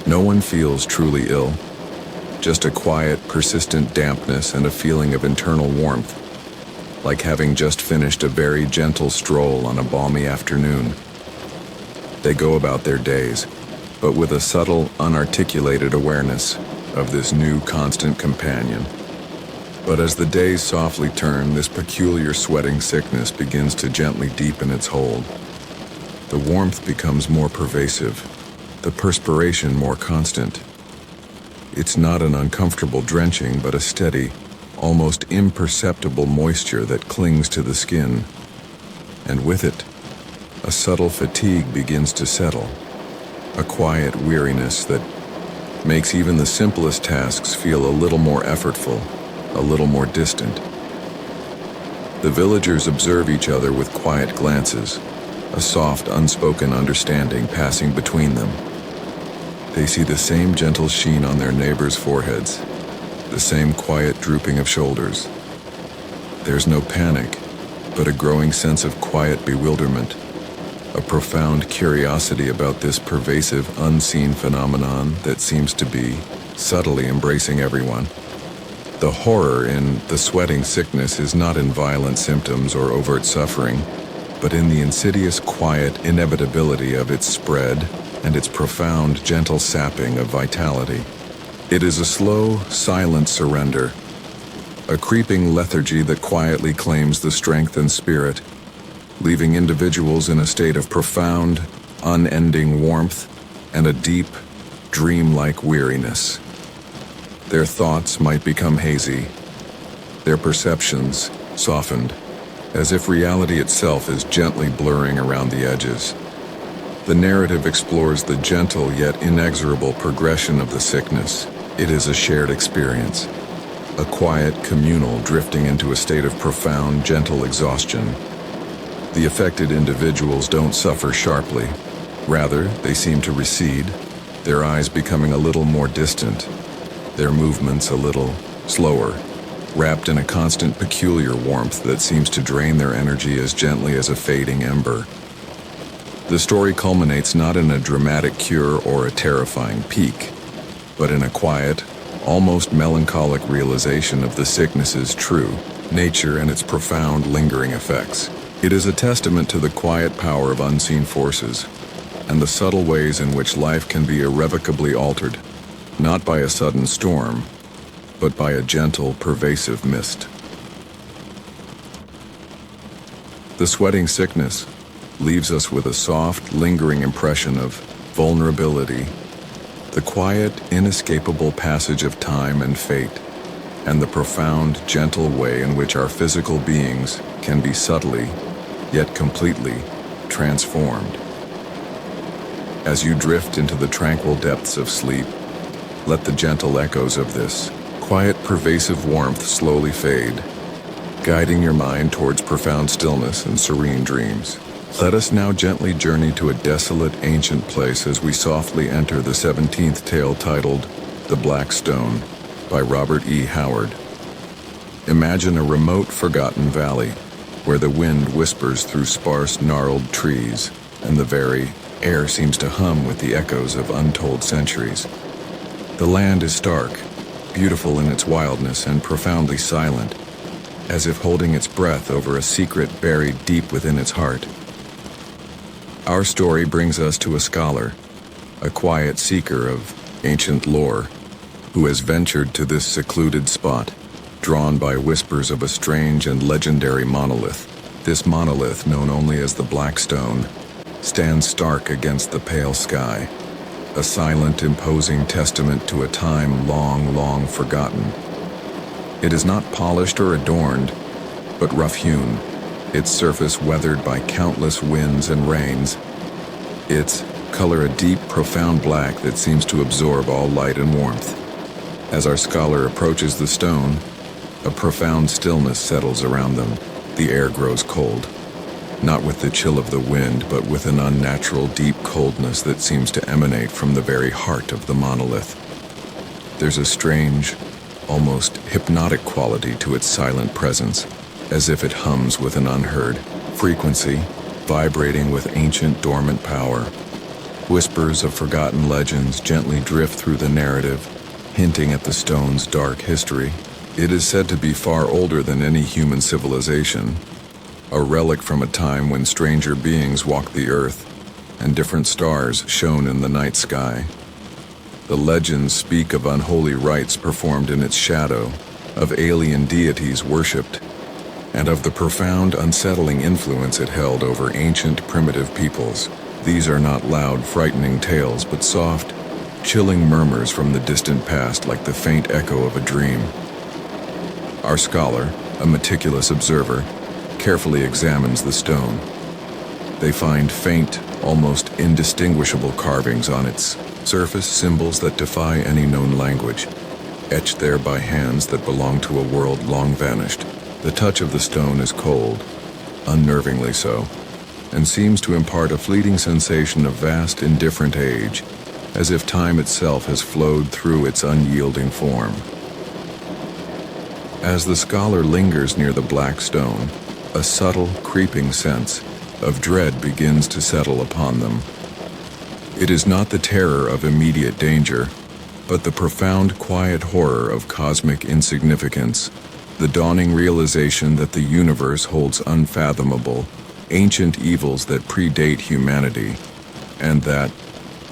No one feels truly ill, just a quiet, persistent dampness and a feeling of internal warmth, like having just finished a very gentle stroll on a balmy afternoon. They go about their days, but with a subtle, unarticulated awareness of this new constant companion. But as the days softly turn, this peculiar sweating sickness begins to gently deepen its hold. The warmth becomes more pervasive, the perspiration more constant. It's not an uncomfortable drenching, but a steady, almost imperceptible moisture that clings to the skin. And with it, a subtle fatigue begins to settle, a quiet weariness that makes even the simplest tasks feel a little more effortful, a little more distant. The villagers observe each other with quiet glances, a soft, unspoken understanding passing between them. They see the same gentle sheen on their neighbors' foreheads, the same quiet drooping of shoulders. There's no panic, but a growing sense of quiet bewilderment, a profound curiosity about this pervasive, unseen phenomenon that seems to be subtly embracing everyone. The horror in The Sweating Sickness is not in violent symptoms or overt suffering, but in the insidious, quiet inevitability of its spread and its profound, gentle sapping of vitality. It is a slow, silent surrender, a creeping lethargy that quietly claims the strength and spirit, leaving individuals in a state of profound, unending warmth and a deep, dreamlike weariness. Their thoughts might become hazy, their perceptions softened, as if reality itself is gently blurring around the edges. The narrative explores the gentle yet inexorable progression of the sickness. It is a shared experience, a quiet communal drifting into a state of profound, gentle exhaustion. The affected individuals don't suffer sharply. Rather, they seem to recede, their eyes becoming a little more distant, their movements a little slower, wrapped in a constant peculiar warmth that seems to drain their energy as gently as a fading ember. The story culminates not in a dramatic cure or a terrifying peak, but in a quiet, almost melancholic realization of the sickness's true nature and its profound lingering effects. It is a testament to the quiet power of unseen forces and the subtle ways in which life can be irrevocably altered, not by a sudden storm, but by a gentle, pervasive mist. The Sweating Sickness leaves us with a soft, lingering impression of vulnerability, the quiet, inescapable passage of time and fate, and the profound, gentle way in which our physical beings can be subtly, yet completely, transformed. As you drift into the tranquil depths of sleep, let the gentle echoes of this quiet, pervasive warmth slowly fade, guiding your mind towards profound stillness and serene dreams. Let us now gently journey to a desolate, ancient place as we softly enter the 17th tale titled The Black Stone by Robert E. Howard. Imagine a remote, forgotten valley where the wind whispers through sparse, gnarled trees and the very air seems to hum with the echoes of untold centuries. The land is stark, beautiful in its wildness and profoundly silent, as if holding its breath over a secret buried deep within its heart. Our story brings us to a scholar, a quiet seeker of ancient lore, who has ventured to this secluded spot, drawn by whispers of a strange and legendary monolith. This monolith, known only as the Black Stone, stands stark against the pale sky, a silent, imposing testament to a time long, long forgotten. It is not polished or adorned, but rough-hewn, its surface weathered by countless winds and rains, its color a deep, profound black that seems to absorb all light and warmth. As our scholar approaches the stone, a profound stillness settles around them. The air grows cold, not with the chill of the wind, but with an unnatural, deep coldness that seems to emanate from the very heart of the monolith. There's a strange, almost hypnotic quality to its silent presence, as if it hums with an unheard frequency, vibrating with ancient dormant power. Whispers of forgotten legends gently drift through the narrative, hinting at the stone's dark history. It is said to be far older than any human civilization, a relic from a time when stranger beings walked the earth and different stars shone in the night sky. The legends speak of unholy rites performed in its shadow, of alien deities worshipped, and of the profound, unsettling influence it held over ancient, primitive peoples. These are not loud, frightening tales, but soft, chilling murmurs from the distant past, like the faint echo of a dream. Our scholar, a meticulous observer, carefully examines the stone. They find faint, almost indistinguishable carvings on its surface, symbols that defy any known language, etched there by hands that belong to a world long vanished. The touch of the stone is cold, unnervingly so, and seems to impart a fleeting sensation of vast, indifferent age, as if time itself has flowed through its unyielding form. As the scholar lingers near the Black Stone, a subtle, creeping sense of dread begins to settle upon them. It is not the terror of immediate danger, but the profound, quiet horror of cosmic insignificance, the dawning realization that the universe holds unfathomable, ancient evils that predate humanity, and that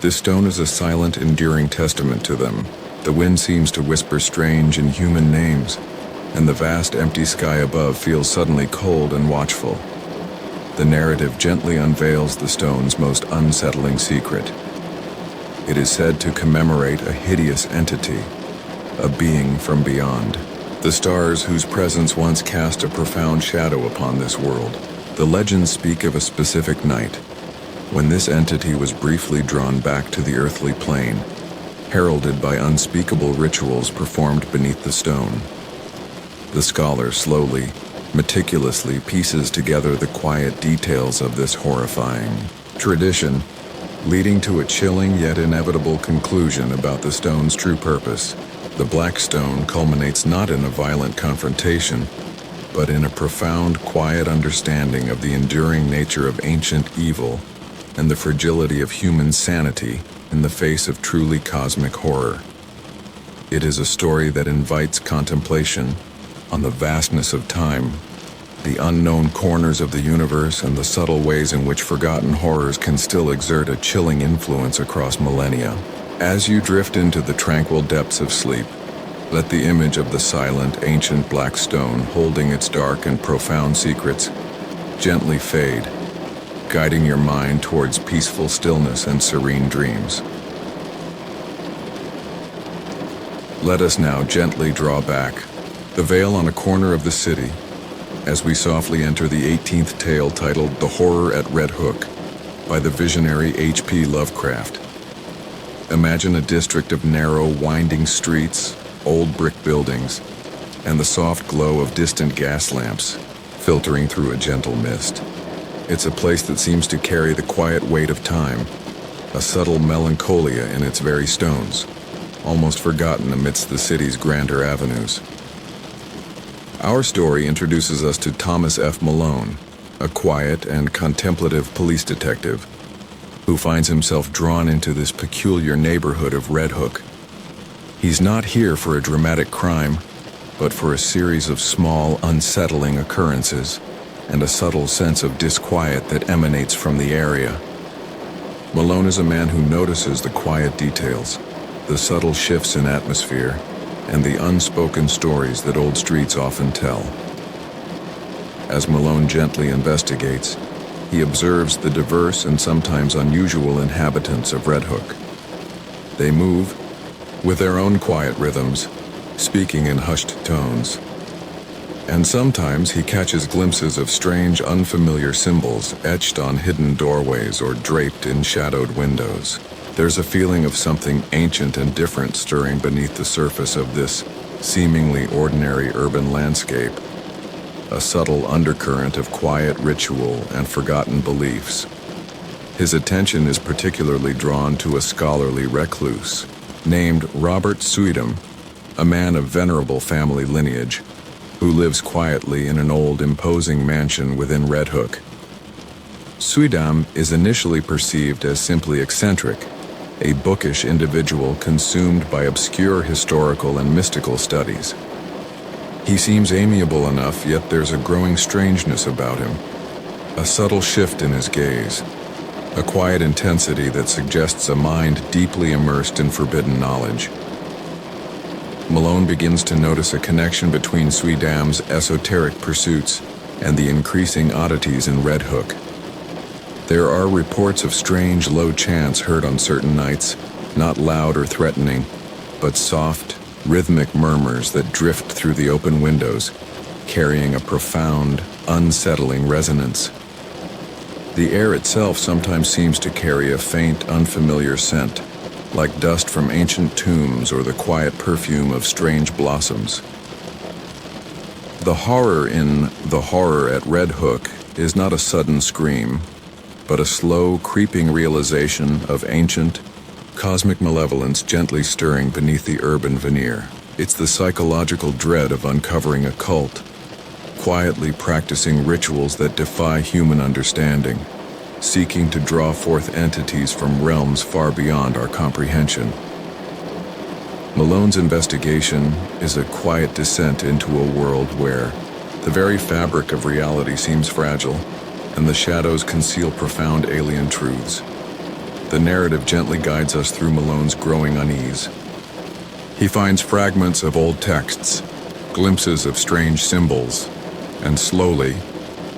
this stone is a silent, enduring testament to them. The wind seems to whisper strange, inhuman names, and the vast, empty sky above feels suddenly cold and watchful. The narrative gently unveils the stone's most unsettling secret. It is said to commemorate a hideous entity, a being from beyond, the stars whose presence once cast a profound shadow upon this world. The legends speak of a specific night, when this entity was briefly drawn back to the earthly plane, heralded by unspeakable rituals performed beneath the stone. The scholar slowly, meticulously pieces together the quiet details of this horrifying tradition, leading to a chilling yet inevitable conclusion about the stone's true purpose. The black stone culminates not in a violent confrontation, but in a profound, quiet understanding of the enduring nature of ancient evil and the fragility of human sanity in the face of truly cosmic horror. It is a story that invites contemplation on the vastness of time, the unknown corners of the universe, and the subtle ways in which forgotten horrors can still exert a chilling influence across millennia. As you drift into the tranquil depths of sleep, let the image of the silent, ancient black stone holding its dark and profound secrets gently fade, guiding your mind towards peaceful stillness and serene dreams. Let us now gently draw back the veil on a corner of the city as we softly enter the 18th tale titled The Horror at Red Hook by the visionary H.P. Lovecraft. Imagine a district of narrow, winding streets, old brick buildings, and the soft glow of distant gas lamps filtering through a gentle mist. It's a place that seems to carry the quiet weight of time, a subtle melancholia in its very stones, almost forgotten amidst the city's grander avenues. Our story introduces us to Thomas F. Malone, a quiet and contemplative police detective who finds himself drawn into this peculiar neighborhood of Red Hook. He's not here for a dramatic crime, but for a series of small, unsettling occurrences and a subtle sense of disquiet that emanates from the area. Malone is a man who notices the quiet details, the subtle shifts in atmosphere, and the unspoken stories that old streets often tell. As Malone gently investigates, he observes the diverse and sometimes unusual inhabitants of Red Hook. They move with their own quiet rhythms, speaking in hushed tones. And sometimes he catches glimpses of strange, unfamiliar symbols etched on hidden doorways or draped in shadowed windows. There's a feeling of something ancient and different stirring beneath the surface of this seemingly ordinary urban landscape, a subtle undercurrent of quiet ritual and forgotten beliefs. His attention is particularly drawn to a scholarly recluse named Robert Suydam, a man of venerable family lineage, who lives quietly in an old, imposing mansion within Red Hook. Suydam is initially perceived as simply eccentric, a bookish individual consumed by obscure historical and mystical studies. He seems amiable enough, yet there's a growing strangeness about him, a subtle shift in his gaze, a quiet intensity that suggests a mind deeply immersed in forbidden knowledge. Malone begins to notice a connection between Suydam's esoteric pursuits and the increasing oddities in Red Hook. There are reports of strange, low chants heard on certain nights, not loud or threatening, but soft, rhythmic murmurs that drift through the open windows, carrying a profound, unsettling resonance. The air itself sometimes seems to carry a faint, unfamiliar scent, like dust from ancient tombs or the quiet perfume of strange blossoms. The horror in The Horror at Red Hook is not a sudden scream, but a slow, creeping realization of ancient, cosmic malevolence gently stirring beneath the urban veneer. It's the psychological dread of uncovering a cult, quietly practicing rituals that defy human understanding, seeking to draw forth entities from realms far beyond our comprehension. Malone's investigation is a quiet descent into a world where the very fabric of reality seems fragile, and the shadows conceal profound alien truths. The narrative gently guides us through Malone's growing unease. He finds fragments of old texts, glimpses of strange symbols, and slowly,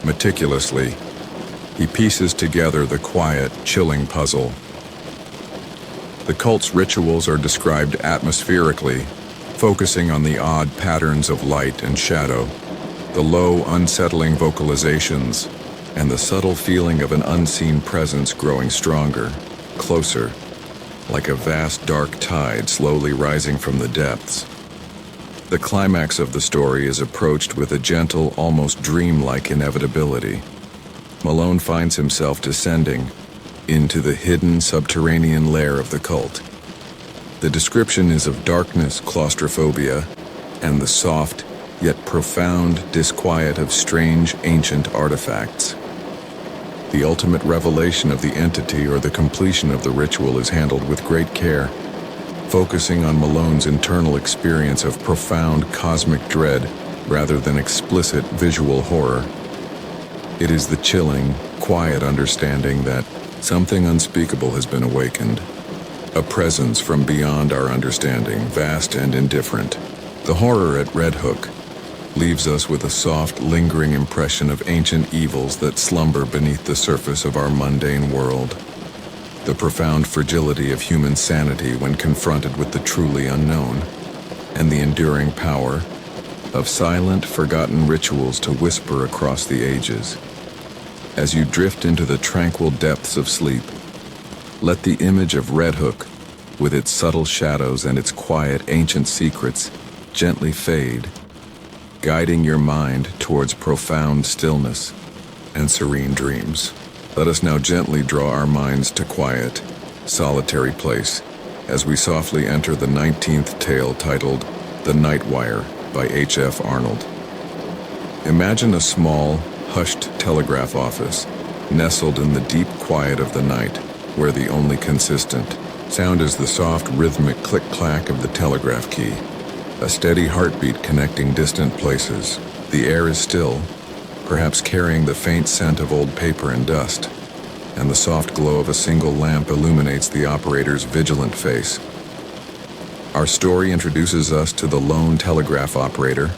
meticulously, he pieces together the quiet, chilling puzzle. The cult's rituals are described atmospherically, focusing on the odd patterns of light and shadow, the low, unsettling vocalizations, and the subtle feeling of an unseen presence growing stronger, closer, like a vast dark tide slowly rising from the depths. The climax of the story is approached with a gentle, almost dreamlike inevitability. Malone finds himself descending into the hidden subterranean lair of the cult. The description is of darkness, claustrophobia, and the soft, yet profound disquiet of strange, ancient artifacts. The ultimate revelation of the entity or the completion of the ritual is handled with great care, focusing on Malone's internal experience of profound cosmic dread rather than explicit visual horror. It is the chilling, quiet understanding that something unspeakable has been awakened, a presence from beyond our understanding, vast and indifferent. The horror at Red Hook leaves us with a soft, lingering impression of ancient evils that slumber beneath the surface of our mundane world. The profound fragility of human sanity when confronted with the truly unknown, and the enduring power of silent, forgotten rituals to whisper across the ages. As you drift into the tranquil depths of sleep, let the image of Red Hook, with its subtle shadows and its quiet, ancient secrets, gently fade, guiding your mind towards profound stillness and serene dreams. Let us now gently draw our minds to quiet, solitary place as we softly enter the 19th tale titled The Night Wire by H.F. Arnold. Imagine a small, hushed telegraph office nestled in the deep quiet of the night, where the only consistent sound is the soft, rhythmic click-clack of the telegraph key, a steady heartbeat connecting distant places. The air is still, perhaps carrying the faint scent of old paper and dust, and the soft glow of a single lamp illuminates the operator's vigilant face. Our story introduces us to the lone telegraph operator,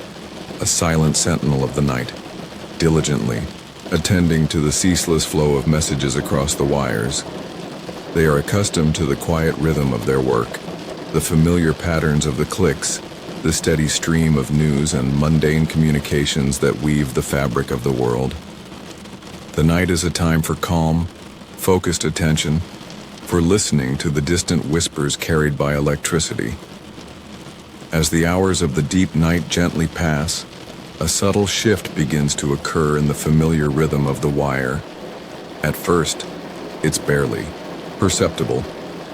a silent sentinel of the night, diligently attending to the ceaseless flow of messages across the wires. They are accustomed to the quiet rhythm of their work, the familiar patterns of the clicks, the steady stream of news and mundane communications that weave the fabric of the world. The night is a time for calm, focused attention, for listening to the distant whispers carried by electricity. As the hours of the deep night gently pass, a subtle shift begins to occur in the familiar rhythm of the wire. At first, it's barely perceptible.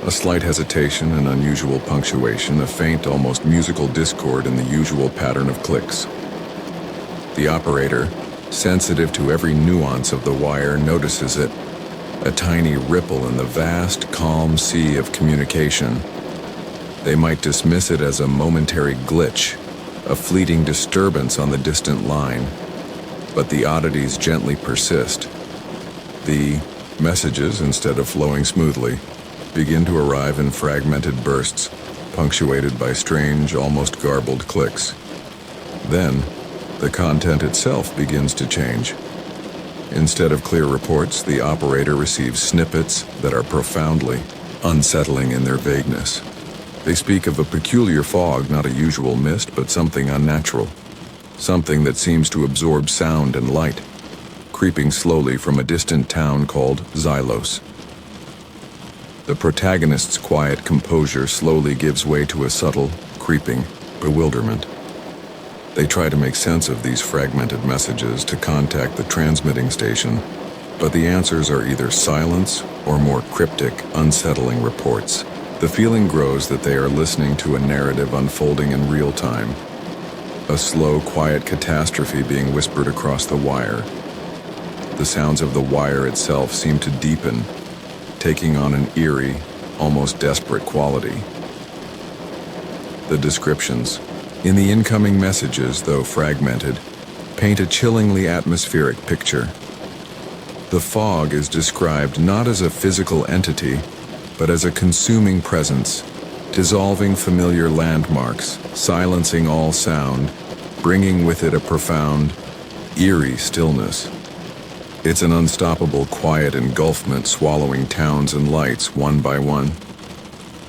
A slight hesitation, an unusual punctuation, a faint, almost musical discord in the usual pattern of clicks. The operator, sensitive to every nuance of the wire, notices it, a tiny ripple in the vast, calm sea of communication. They might dismiss it as a momentary glitch, a fleeting disturbance on the distant line, but the oddities gently persist. The messages, instead of flowing smoothly, begin to arrive in fragmented bursts, punctuated by strange, almost garbled clicks. Then, the content itself begins to change. Instead of clear reports, the operator receives snippets that are profoundly unsettling in their vagueness. They speak of a peculiar fog, not a usual mist, but something unnatural, something that seems to absorb sound and light, creeping slowly from a distant town called Xylos. The protagonist's quiet composure slowly gives way to a subtle, creeping bewilderment. They try to make sense of these fragmented messages to contact the transmitting station, but the answers are either silence or more cryptic, unsettling reports. The feeling grows that they are listening to a narrative unfolding in real time, a slow, quiet catastrophe being whispered across the wire. The sounds of the wire itself seem to deepen, taking on an eerie, almost desperate quality. The descriptions in the incoming messages, though fragmented, paint a chillingly atmospheric picture. The fog is described not as a physical entity, but as a consuming presence, dissolving familiar landmarks, silencing all sound, bringing with it a profound, eerie stillness. It's an unstoppable quiet engulfment swallowing towns and lights one by one.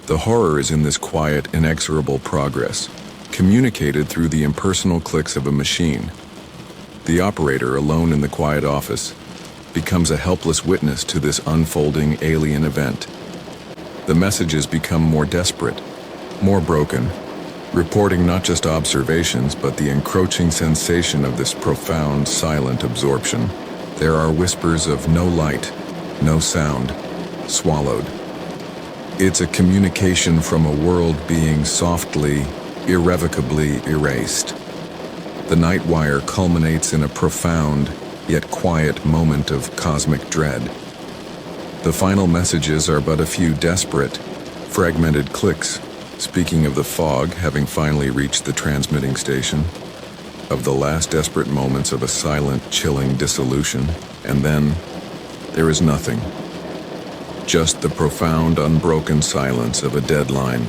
The horror is in this quiet, inexorable progress, communicated through the impersonal clicks of a machine. The operator, alone in the quiet office, becomes a helpless witness to this unfolding alien event. The messages become more desperate, more broken, reporting not just observations but the encroaching sensation of this profound, silent absorption. There are whispers of no light, no sound, swallowed. It's a communication from a world being softly, irrevocably erased. The night wire culminates in a profound, yet quiet moment of cosmic dread. The final messages are but a few desperate, fragmented clicks, speaking of the fog having finally reached the transmitting station, of the last desperate moments of a silent, chilling dissolution, and then there is nothing. Just the profound, unbroken silence of a deadline.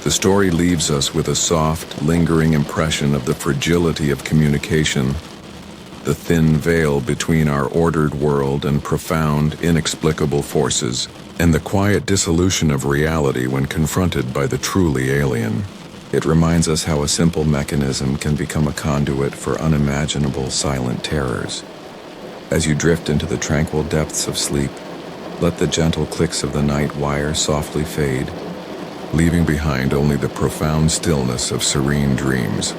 The story leaves us with a soft, lingering impression of the fragility of communication, the thin veil between our ordered world and profound, inexplicable forces, and the quiet dissolution of reality when confronted by the truly alien. It reminds us how a simple mechanism can become a conduit for unimaginable silent terrors. As you drift into the tranquil depths of sleep, let the gentle clicks of the night wire softly fade, leaving behind only the profound stillness of serene dreams.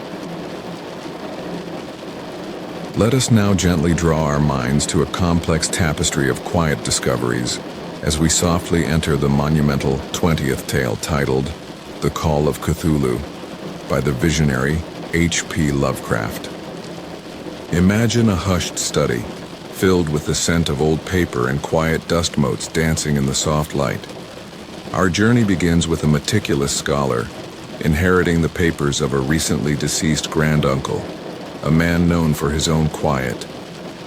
Let us now gently draw our minds to a complex tapestry of quiet discoveries as we softly enter the monumental 20th tale titled The Call of Cthulhu by the visionary H.P. Lovecraft. Imagine a hushed study, filled with the scent of old paper and quiet dust motes dancing in the soft light. Our journey begins with a meticulous scholar, inheriting the papers of a recently deceased granduncle, a man known for his own quiet,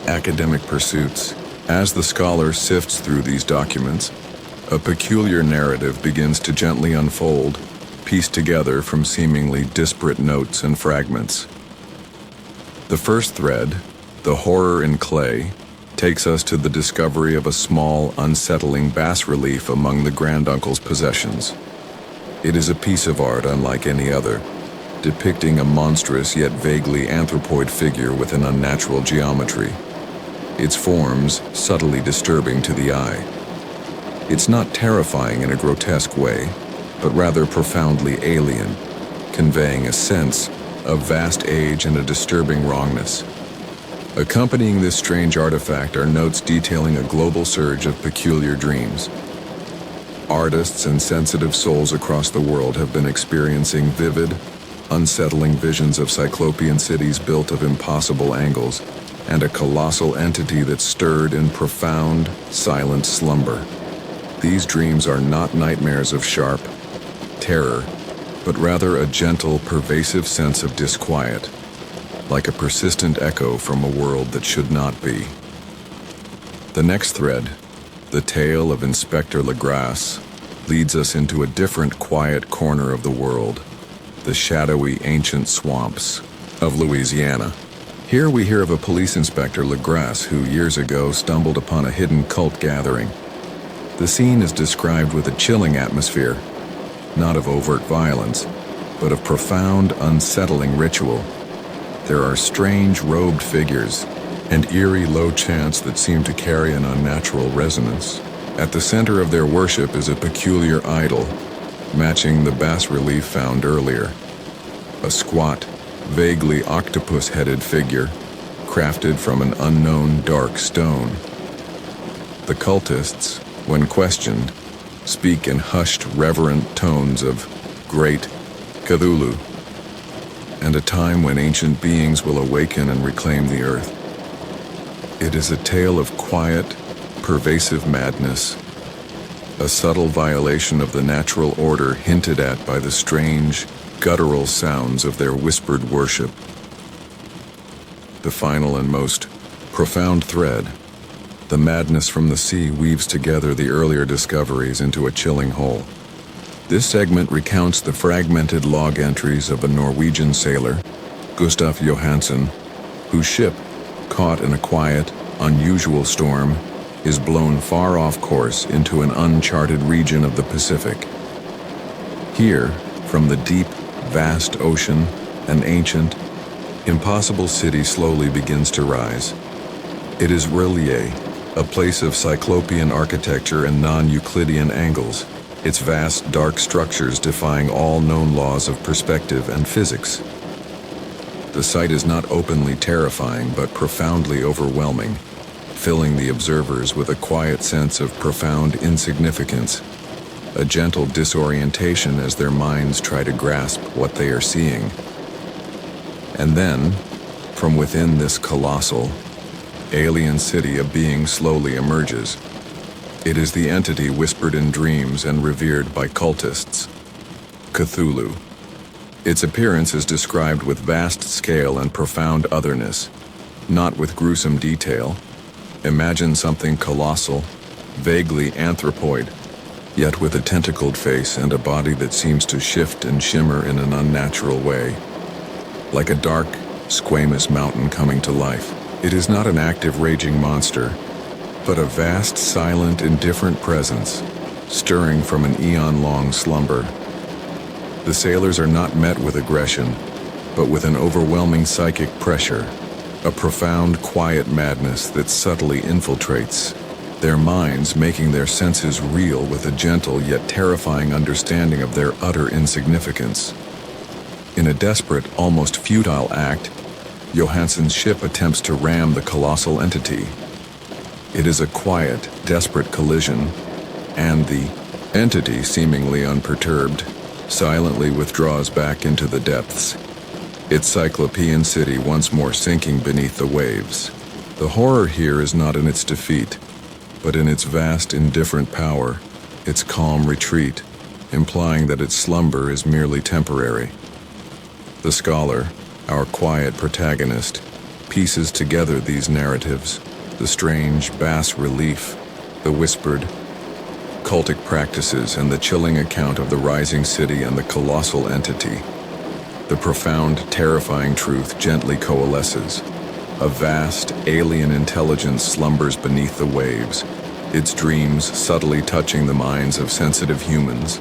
academic pursuits. As the scholar sifts through these documents, a peculiar narrative begins to gently unfold, pieced together from seemingly disparate notes and fragments. The first thread, The Horror in Clay, takes us to the discovery of a small, unsettling bas-relief among the granduncle's possessions. It is a piece of art unlike any other, depicting a monstrous yet vaguely anthropoid figure with an unnatural geometry, its forms subtly disturbing to the eye. It's not terrifying in a grotesque way, but rather profoundly alien, conveying a sense of vast age and a disturbing wrongness. Accompanying this strange artifact are notes detailing a global surge of peculiar dreams. Artists and sensitive souls across the world have been experiencing vivid, unsettling visions of cyclopean cities built of impossible angles and a colossal entity that stirred in profound, silent slumber. These dreams are not nightmares of sharp terror, but rather a gentle, pervasive sense of disquiet, like a persistent echo from a world that should not be. The next thread, The Tale of Inspector Legrasse, leads us into a different quiet corner of the world, the shadowy ancient swamps of Louisiana. Here we hear of a police inspector, Legrasse, who years ago stumbled upon a hidden cult gathering. The scene is described with a chilling atmosphere, not of overt violence, but of profound, unsettling ritual. There are strange robed figures and eerie low chants that seem to carry an unnatural resonance. At the center of their worship is a peculiar idol, matching the bas-relief found earlier. A squat, vaguely octopus-headed figure, crafted from an unknown dark stone. The cultists, when questioned, speak in hushed, reverent tones of Great Cthulhu, and a time when ancient beings will awaken and reclaim the earth. It is a tale of quiet, pervasive madness, a subtle violation of the natural order hinted at by the strange, guttural sounds of their whispered worship. The final and most profound thread, the madness from the sea, weaves together the earlier discoveries into a chilling whole. This segment recounts the fragmented log entries of a Norwegian sailor, Gustav Johansen, whose ship, caught in a quiet, unusual storm, is blown far off course into an uncharted region of the Pacific. Here, from the deep, vast ocean, an ancient, impossible city slowly begins to rise. It is R'lyeh, a place of cyclopean architecture and non-Euclidean angles, its vast, dark structures defying all known laws of perspective and physics. The sight is not openly terrifying, but profoundly overwhelming, filling the observers with a quiet sense of profound insignificance, a gentle disorientation as their minds try to grasp what they are seeing. And then, from within this colossal, alien city, a being slowly emerges. It is the entity whispered in dreams and revered by cultists, Cthulhu. Its appearance is described with vast scale and profound otherness, not with gruesome detail. Imagine something colossal, vaguely anthropoid, yet with a tentacled face and a body that seems to shift and shimmer in an unnatural way, like a dark, squamous mountain coming to life. It is not an active, raging monster, but a vast, silent, indifferent presence, stirring from an eon-long slumber. The sailors are not met with aggression, but with an overwhelming psychic pressure, a profound, quiet madness that subtly infiltrates their minds, making their senses reel with a gentle yet terrifying understanding of their utter insignificance. In a desperate, almost futile act, Johansson's ship attempts to ram the colossal entity. It is a quiet, desperate collision, and the entity, seemingly unperturbed, silently withdraws back into the depths, its cyclopean city once more sinking beneath the waves. The horror here is not in its defeat, but in its vast, indifferent power, its calm retreat, implying that its slumber is merely temporary. The scholar, our quiet protagonist, pieces together these narratives, the strange bas-relief, the whispered, cultic practices, and the chilling account of the rising city and the colossal entity. The profound, terrifying truth gently coalesces. A vast, alien intelligence slumbers beneath the waves, its dreams subtly touching the minds of sensitive humans,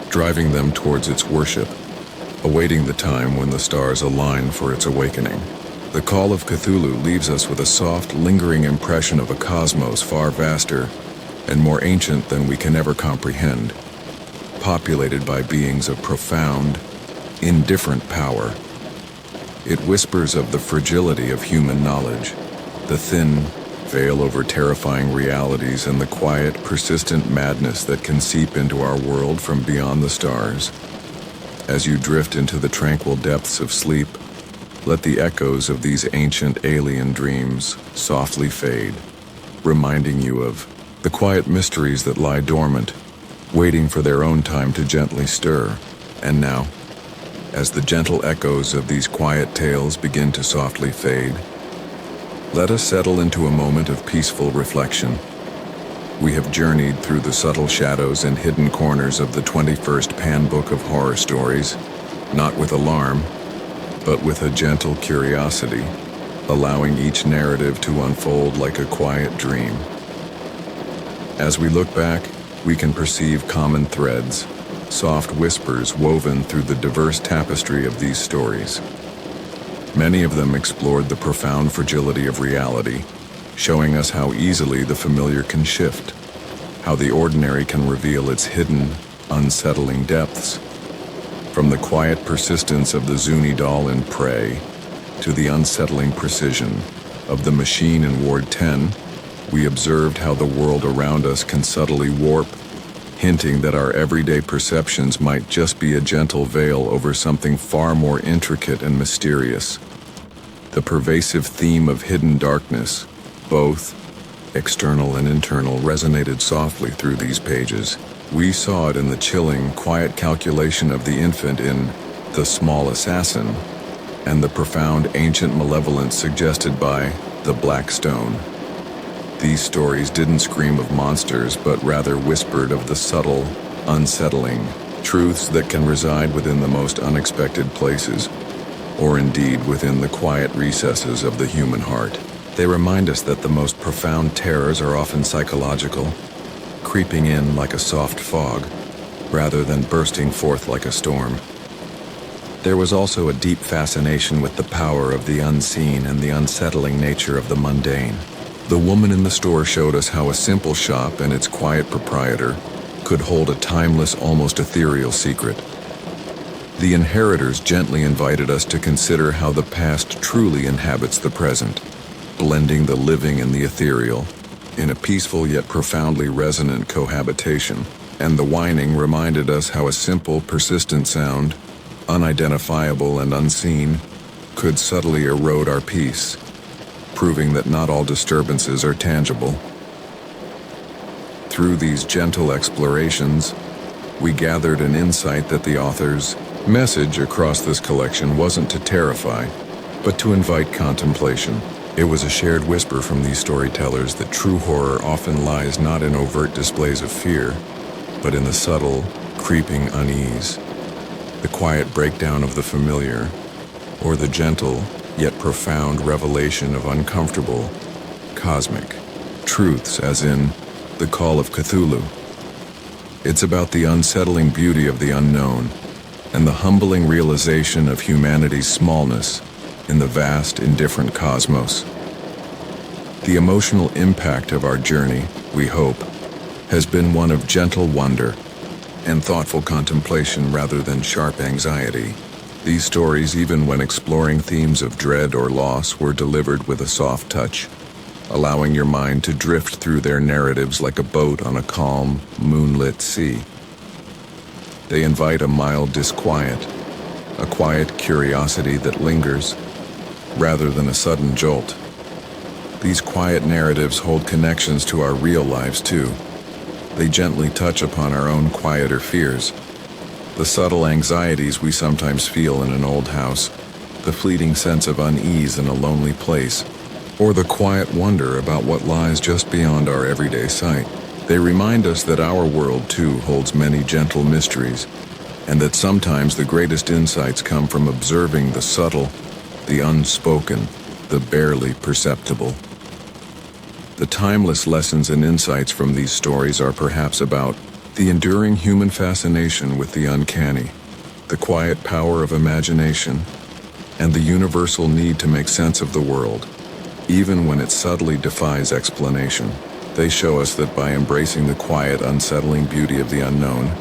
driving them towards its worship, awaiting the time when the stars align for its awakening. The Call of Cthulhu leaves us with a soft, lingering impression of a cosmos far vaster and more ancient than we can ever comprehend, populated by beings of profound, indifferent power. It whispers of the fragility of human knowledge, the thin veil over terrifying realities, and the quiet, persistent madness that can seep into our world from beyond the stars. As you drift into the tranquil depths of sleep, let the echoes of these ancient alien dreams softly fade, reminding you of the quiet mysteries that lie dormant, waiting for their own time to gently stir. And now, as the gentle echoes of these quiet tales begin to softly fade, let us settle into a moment of peaceful reflection. We have journeyed through the subtle shadows and hidden corners of the 21st Pan Book of Horror Stories, not with alarm, but with a gentle curiosity, allowing each narrative to unfold like a quiet dream. As we look back, we can perceive common threads, soft whispers woven through the diverse tapestry of these stories. Many of them explored the profound fragility of reality, showing us how easily the familiar can shift, how the ordinary can reveal its hidden, unsettling depths. From the quiet persistence of the Zuni doll in Prey to the unsettling precision of the machine in Ward 10, we observed how the world around us can subtly warp, hinting that our everyday perceptions might just be a gentle veil over something far more intricate and mysterious. The pervasive theme of hidden darkness, both external and internal, resonated softly through these pages. We saw it in the chilling, quiet calculation of the infant in The Small Assassin, and the profound ancient malevolence suggested by The Black Stone. These stories didn't scream of monsters, but rather whispered of the subtle, unsettling truths that can reside within the most unexpected places, or indeed within the quiet recesses of the human heart. They remind us that the most profound terrors are often psychological, creeping in like a soft fog, rather than bursting forth like a storm. There was also a deep fascination with the power of the unseen and the unsettling nature of the mundane. The woman in the store showed us how a simple shop and its quiet proprietor, could hold a timeless, almost ethereal secret. The inheritors gently invited us to consider how the past truly inhabits the present, blending the living and the ethereal in a peaceful yet profoundly resonant cohabitation. And the whining reminded us how a simple, persistent sound, unidentifiable and unseen, could subtly erode our peace, proving that not all disturbances are tangible. Through these gentle explorations, we gathered an insight that the author's message across this collection wasn't to terrify, but to invite contemplation. It was a shared whisper from these storytellers that true horror often lies not in overt displays of fear, but in the subtle, creeping unease, the quiet breakdown of the familiar, or the gentle yet profound revelation of uncomfortable, cosmic truths, as in the Call of Cthulhu. It's about the unsettling beauty of the unknown and the humbling realization of humanity's smallness in the vast, indifferent cosmos. The emotional impact of our journey, we hope, has been one of gentle wonder and thoughtful contemplation rather than sharp anxiety. These stories, even when exploring themes of dread or loss, were delivered with a soft touch, allowing your mind to drift through their narratives like a boat on a calm, moonlit sea. They invite a mild disquiet, a quiet curiosity that lingers, rather than a sudden jolt. These quiet narratives hold connections to our real lives too. They gently touch upon our own quieter fears, the subtle anxieties we sometimes feel in an old house, the fleeting sense of unease in a lonely place, or the quiet wonder about what lies just beyond our everyday sight. They remind us that our world too holds many gentle mysteries, and that sometimes the greatest insights come from observing the subtle, the unspoken, the barely perceptible. The timeless lessons and insights from these stories are perhaps about the enduring human fascination with the uncanny, the quiet power of imagination, and the universal need to make sense of the world, even when it subtly defies explanation. They show us that by embracing the quiet, unsettling beauty of the unknown,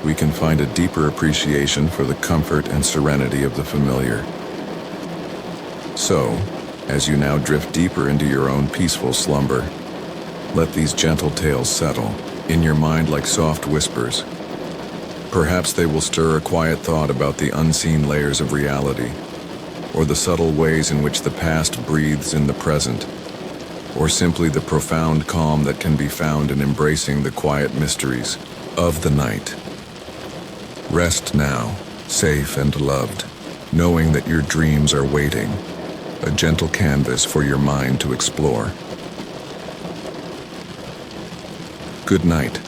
we can find a deeper appreciation for the comfort and serenity of the familiar. So, as you now drift deeper into your own peaceful slumber, let these gentle tales settle in your mind like soft whispers. Perhaps they will stir a quiet thought about the unseen layers of reality, or the subtle ways in which the past breathes in the present, or simply the profound calm that can be found in embracing the quiet mysteries of the night. Rest now, safe and loved, knowing that your dreams are waiting, a gentle canvas for your mind to explore. Good night.